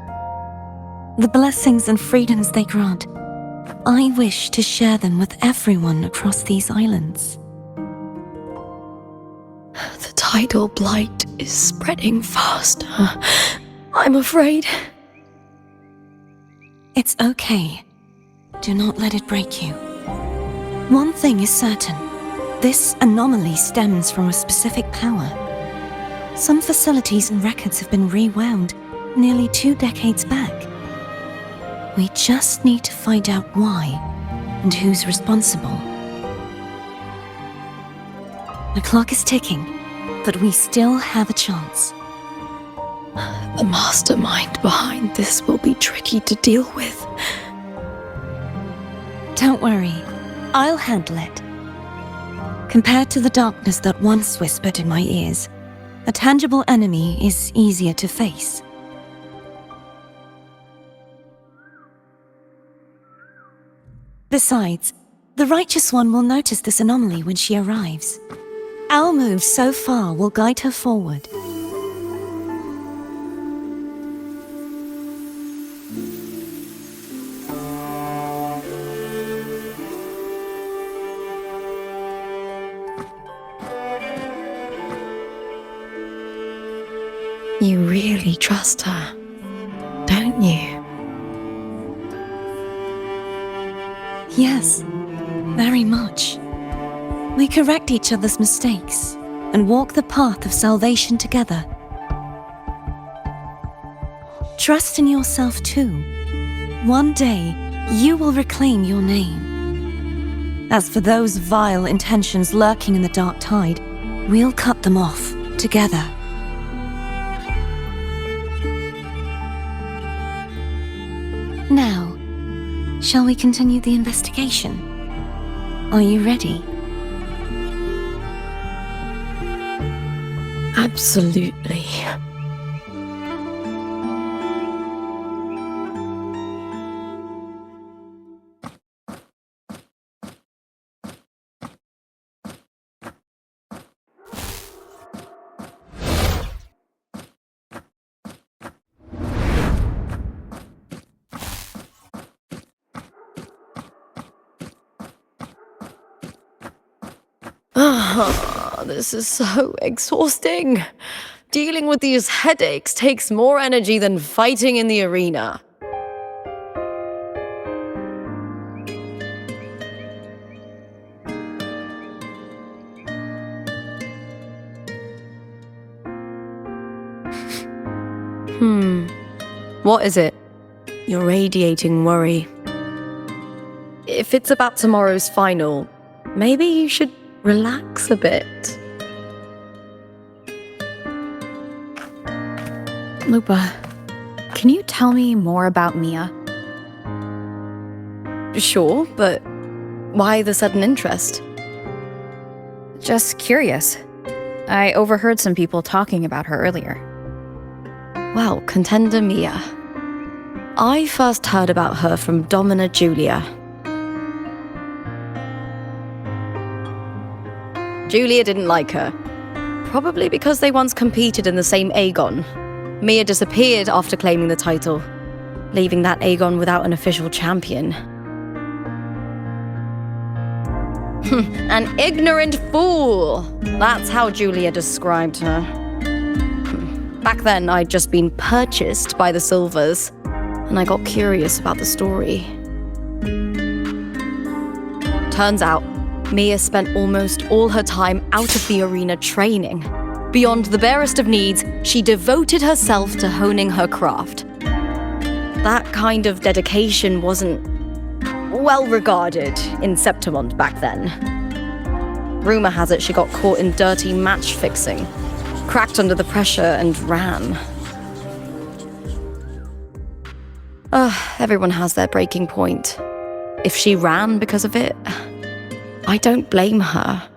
The blessings and freedoms they grant, I wish to share them with everyone across these islands. The tidal blight is spreading faster. I'm afraid. It's okay. Do not let it break you. One thing is certain. This anomaly stems from a specific power. Some facilities and records have been rewound nearly 2 decades back. We just need to find out why and who's responsible. The clock is ticking, but we still have a chance. The mastermind behind this will be tricky to deal with. Don't worry, I'll handle it. Compared to the darkness that once whispered in my ears, a tangible enemy is easier to face. Besides, the Righteous One will notice this anomaly when she arrives. Our move so far will guide her forward. You really trust her, don't you? Yes, very much. We correct each other's mistakes and walk the path of salvation together. Trust in yourself too. One day, you will reclaim your name. As for those vile intentions lurking in the dark tide, we'll cut them off together. Now, shall we continue the investigation? Are you ready? Absolutely. This is so exhausting. Dealing with these headaches takes more energy than fighting in the arena. What is it? You're radiating worry. If it's about tomorrow's final, maybe you should relax a bit. Lupa, can you tell me more about Mia? Sure, but why the sudden interest? Just curious. I overheard some people talking about her earlier. Well, contender Mia. I first heard about her from Domina Julia. Julia didn't like her. Probably because they once competed in the same Aegon. Mia disappeared after claiming the title, leaving that Aegon without an official champion. An ignorant fool! That's how Julia described her. Back then, I'd just been purchased by the Silvers, and I got curious about the story. Turns out, Mia spent almost all her time out of the arena training. Beyond the barest of needs, she devoted herself to honing her craft. That kind of dedication wasn't well regarded in Septimont back then. Rumor has it she got caught in dirty match fixing, cracked under the pressure and ran. Everyone has their breaking point. If she ran because of it, I don't blame her.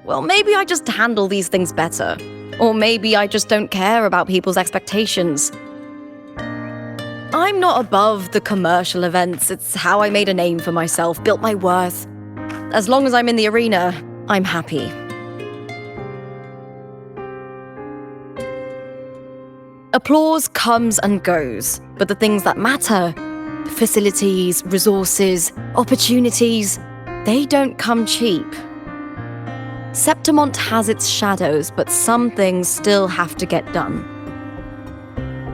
Well, maybe I just handle these things better. Or maybe I just don't care about people's expectations. I'm not above the commercial events. It's how I made a name for myself, built my worth. As long as I'm in the arena, I'm happy. Applause comes and goes, but the things that matter, facilities, resources, opportunities, they don't come cheap. Septimont has its shadows, but some things still have to get done.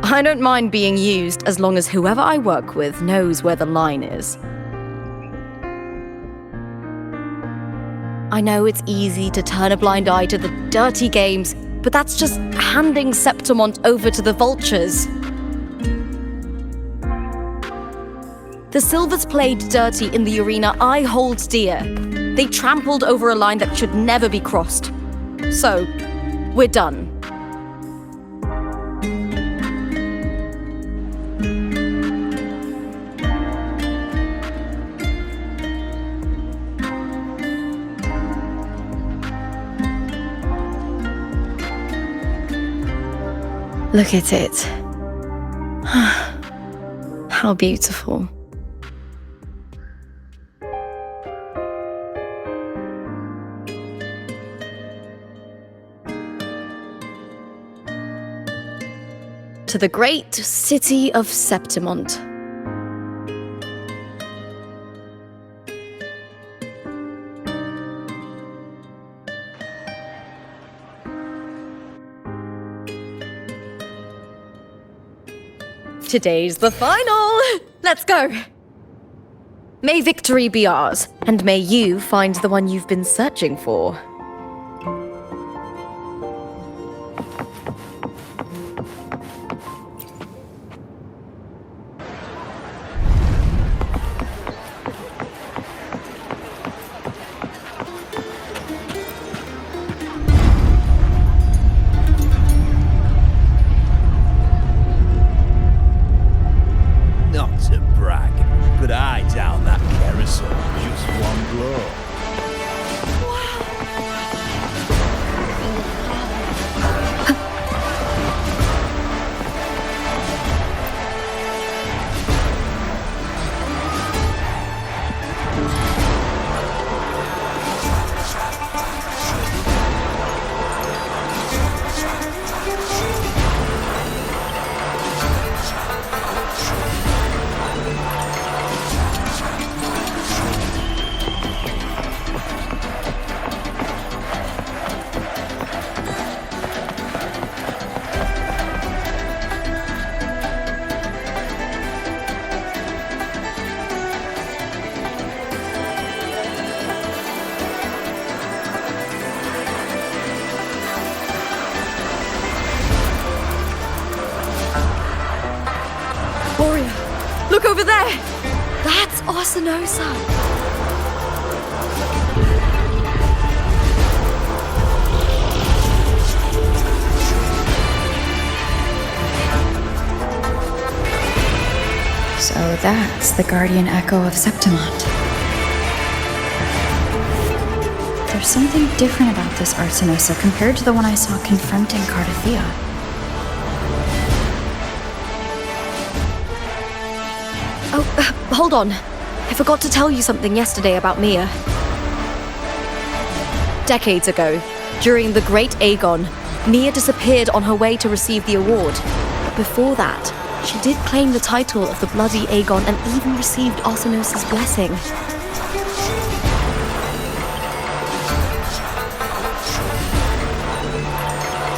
I don't mind being used as long as whoever I work with knows where the line is. I know it's easy to turn a blind eye to the dirty games, but that's just handing Septimont over to the vultures. The Silvers played dirty in the arena I hold dear. They trampled over a line that should never be crossed. So, we're done. Look at it. How beautiful. To the great city of Septimont. Today's the final! Let's go! May victory be ours, and may you find the one you've been searching for. Not to brag, but I down that carousel with just one blow. Warrior, look over there! That's Arsinosa! So that's the guardian echo of Septimont. There's something different about this Arsinosa compared to the one I saw confronting Cardathea. Hold on. I forgot to tell you something yesterday about Mia. Decades ago, during the Great Aegon, Mia disappeared on her way to receive the award. But before that, she did claim the title of the Bloody Aegon and even received Arsinosa's blessing.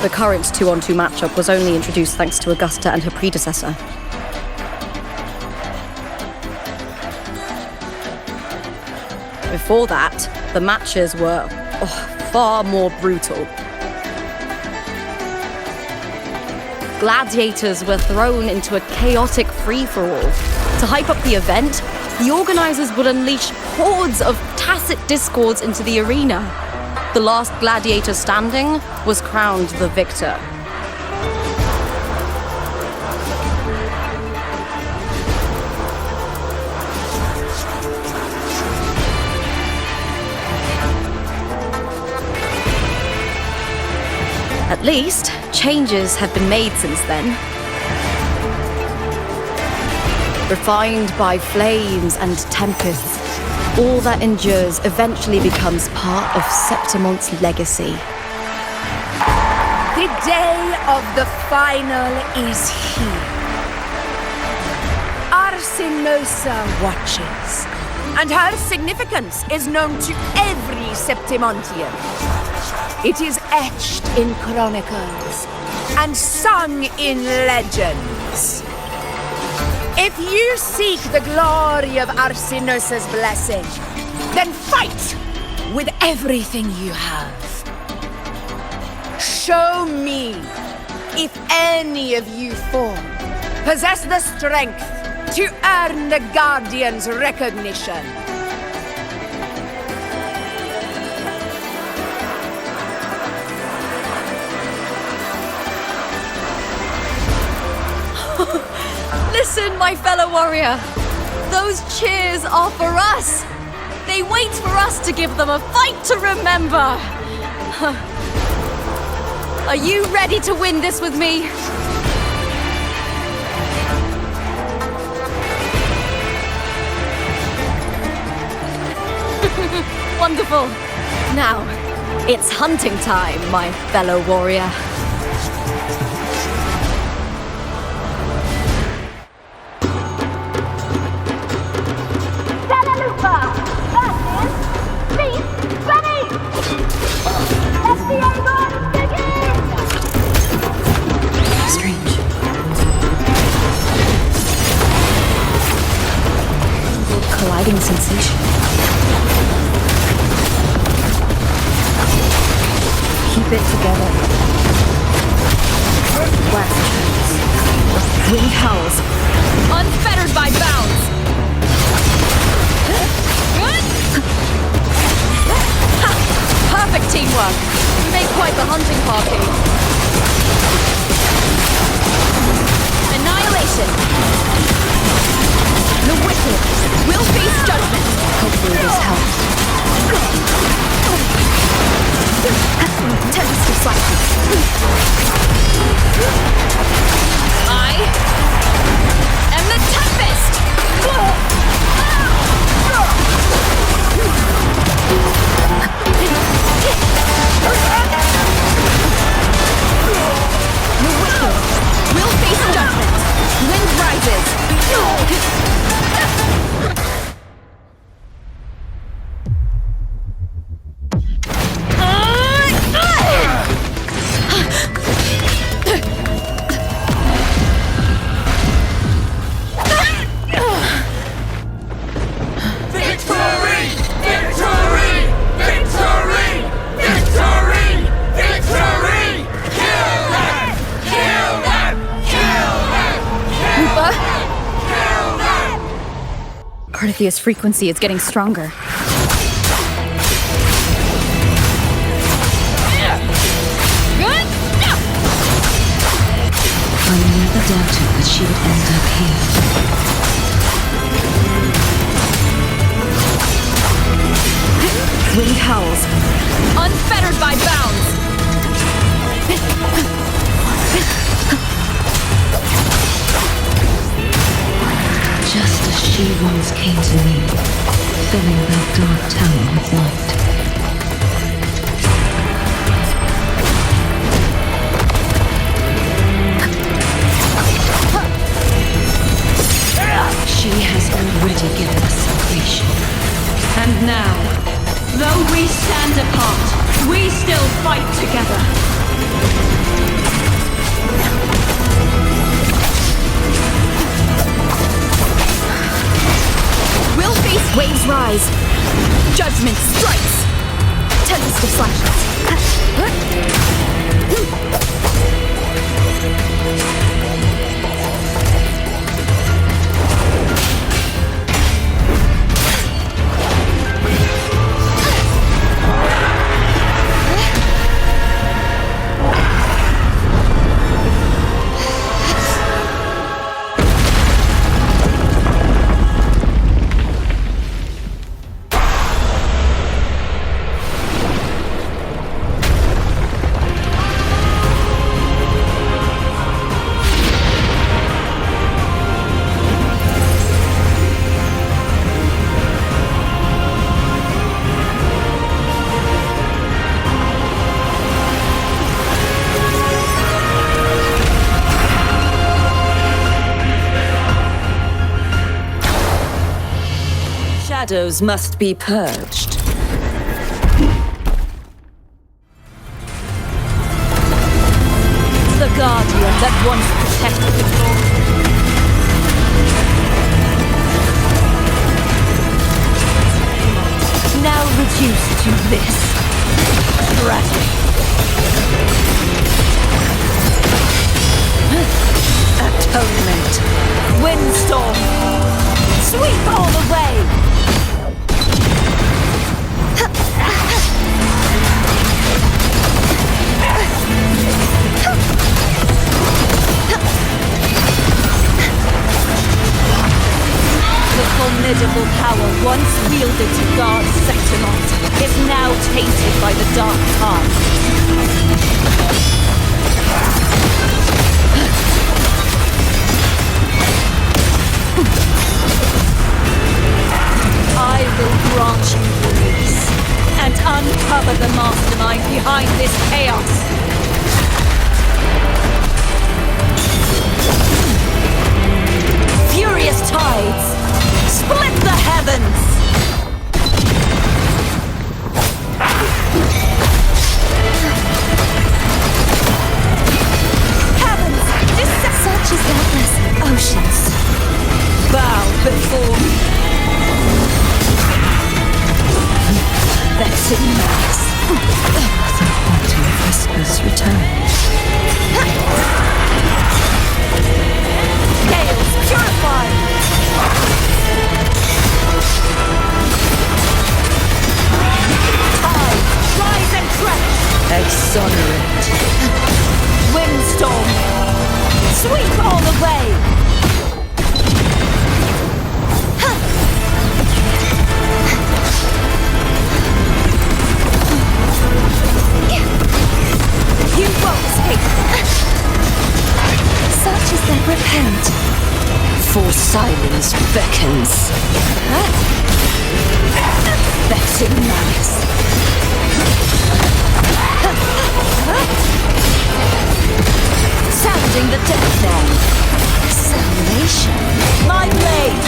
The current 2-on-2 matchup was only introduced thanks to Augusta and her predecessor. Before that, the matches were far more brutal. Gladiators were thrown into a chaotic free-for-all. To hype up the event, the organizers would unleash hordes of tacit discords into the arena. The last gladiator standing was crowned the victor. At least, changes have been made since then. Refined by flames and tempests, all that endures eventually becomes part of Septimont's legacy. The day of the final is here. Arsinosa watches, and her significance is known to every Septimontian. It is etched in chronicles and sung in legends. If you seek the glory of Arsinosa's blessing, then fight with everything you have. Show me if any of you four possess the strength to earn the Guardian's recognition. Listen, my fellow warrior. Those cheers are for us. They wait for us to give them a fight to remember. Are you ready to win this with me? Wonderful. Now, it's hunting time, my fellow warrior. Colliding sensation. Keep it together. Blast trance. Wind howls. Unfettered by bounds. Perfect teamwork. We make quite the hunting party. Annihilation. The wicked will face judgment. Hopefully this helps. Tempest of Flashes. I am the Tempest! The wicked will face judgment. Wind rises. Arthia's frequency is getting stronger. I never doubted that she would end up here. Wind howls. Unfettered by bounds. Just as she once came to me, filling that dark tower with light. She has already given us salvation. And now, though we stand apart, we still fight together. We'll face waves rise. Judgment strikes. Tempest of Flashes. Shadows must be purged. The Guardian that once protected the Lord. Now reduced to this. Tragic. Atonement. Windstorm. wonderful power once wielded to guard Septimont is now tainted by the dark tide. I will grant you release and uncover the mastermind behind this chaos. Furious tides, split the heavens! Heavens, such is their blessing. Oceans, bow before me. Vexing mass. The haunting whispers return. Scales purified! Tides, rise and crash! Exonerate. Windstorm, sweep all away! You won't escape! Such is their repent. For silence beckons. Vexing malice. Sounding the death knell. Salvation. My blade.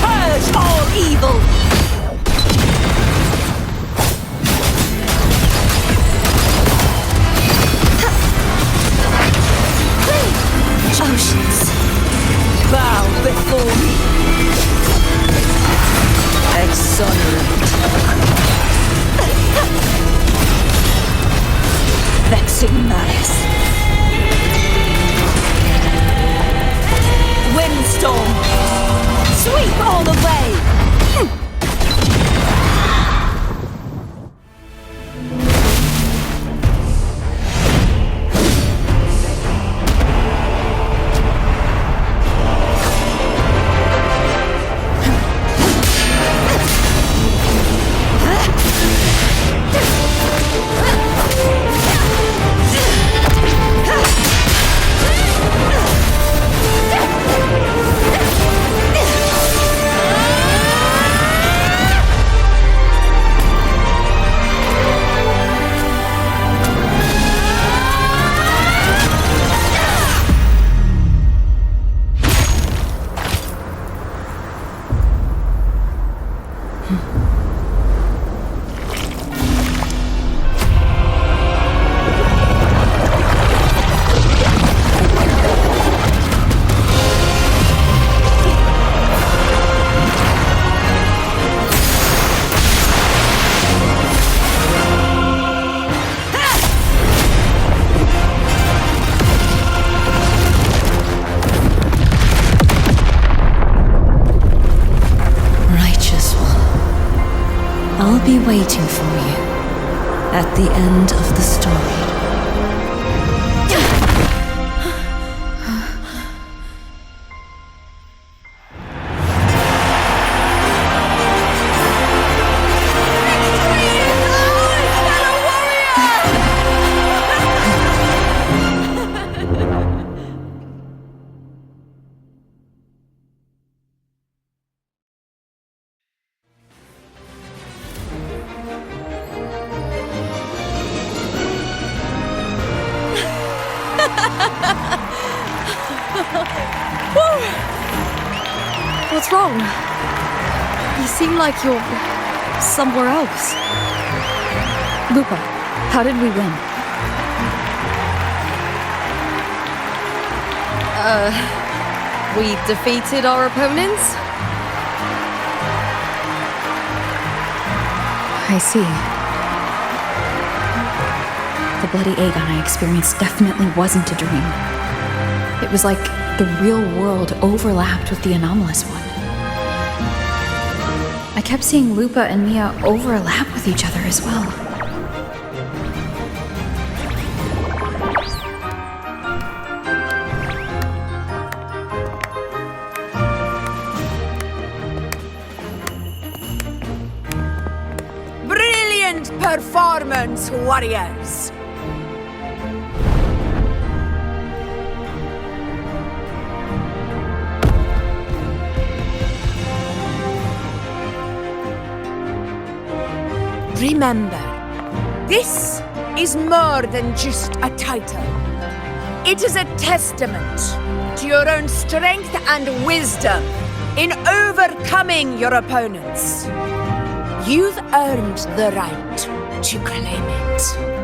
Purge all evil. Oceans, bow before me. Exonerate. Vexing malice. Windstorm, sweep all away. I'll be waiting for you at the end of the story. What's wrong? You seem like you're somewhere else. Lupa, how did we win? We defeated our opponents? I see. The bloody Aegon I experienced definitely wasn't a dream. It was like the real world overlapped with the anomalous one. I kept seeing Lupa and Mia overlap with each other as well. returns, warriors. Remember, this is more than just a title. It is a testament to your own strength and wisdom in overcoming your opponents. You've earned the right to claim it.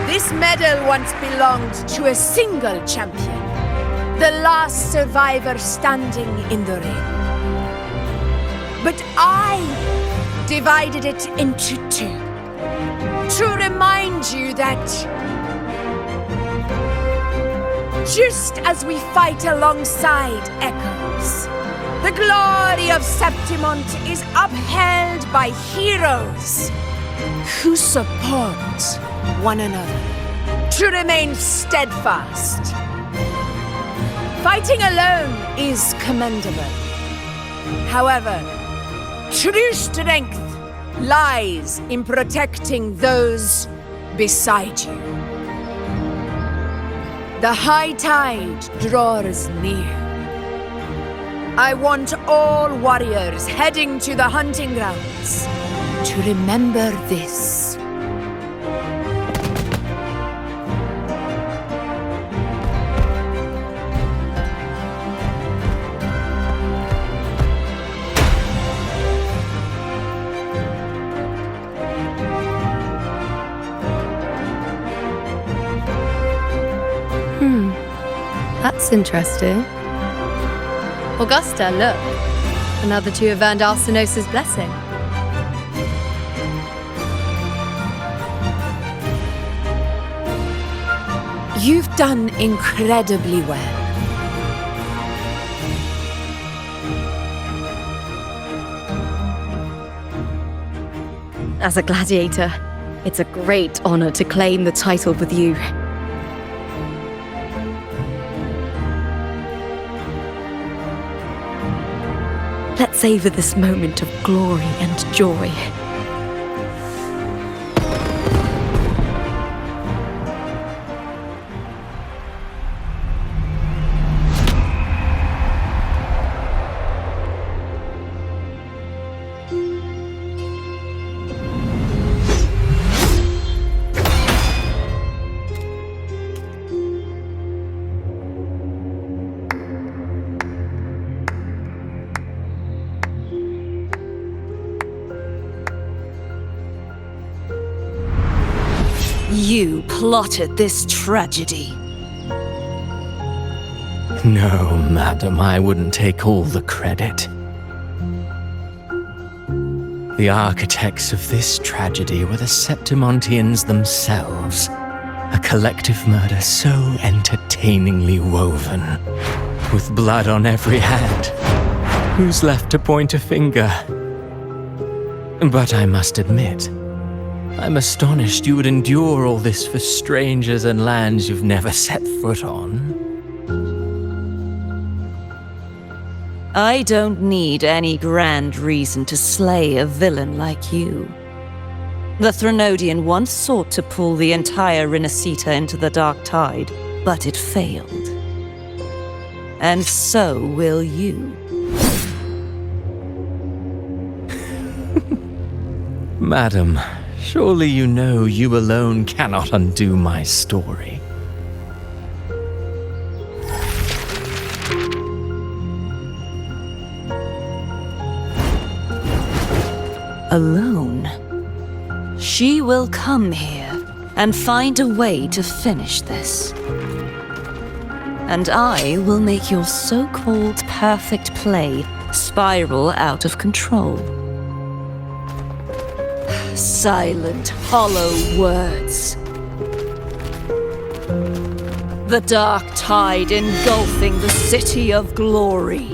This medal once belonged to a single champion, the last survivor standing in the ring. But I divided it into two, to remind you that just as we fight alongside echoes, the glory of Septimont is upheld by heroes who support one another, to remain steadfast. Fighting alone is commendable. However, true strength lies in protecting those beside you. The high tide draws near. I want all warriors heading to the hunting grounds to remember this. That's interesting. Augusta, look. Another two have earned Arsenos's blessing. You've done incredibly well. As a gladiator, it's a great honor to claim the title with you. Let's savor this moment of glory and joy. You plotted this tragedy. No, madam, I wouldn't take all the credit. The architects of this tragedy were the Septimontians themselves. A collective murder so entertainingly woven, with blood on every hand. Who's left to point a finger? But I must admit, I'm astonished you would endure all this for strangers and lands you've never set foot on. I don't need any grand reason to slay a villain like you. The Threnodian once sought to pull the entire Rinascita into the Dark Tide, but it failed. And so will you. Madam, surely you know you alone cannot undo my story. Alone? She will come here and find a way to finish this. And I will make your so-called perfect play spiral out of control. Silent, hollow words. The dark tide engulfing the city of glory.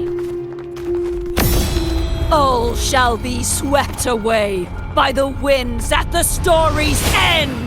All shall be swept away by the winds at the story's end!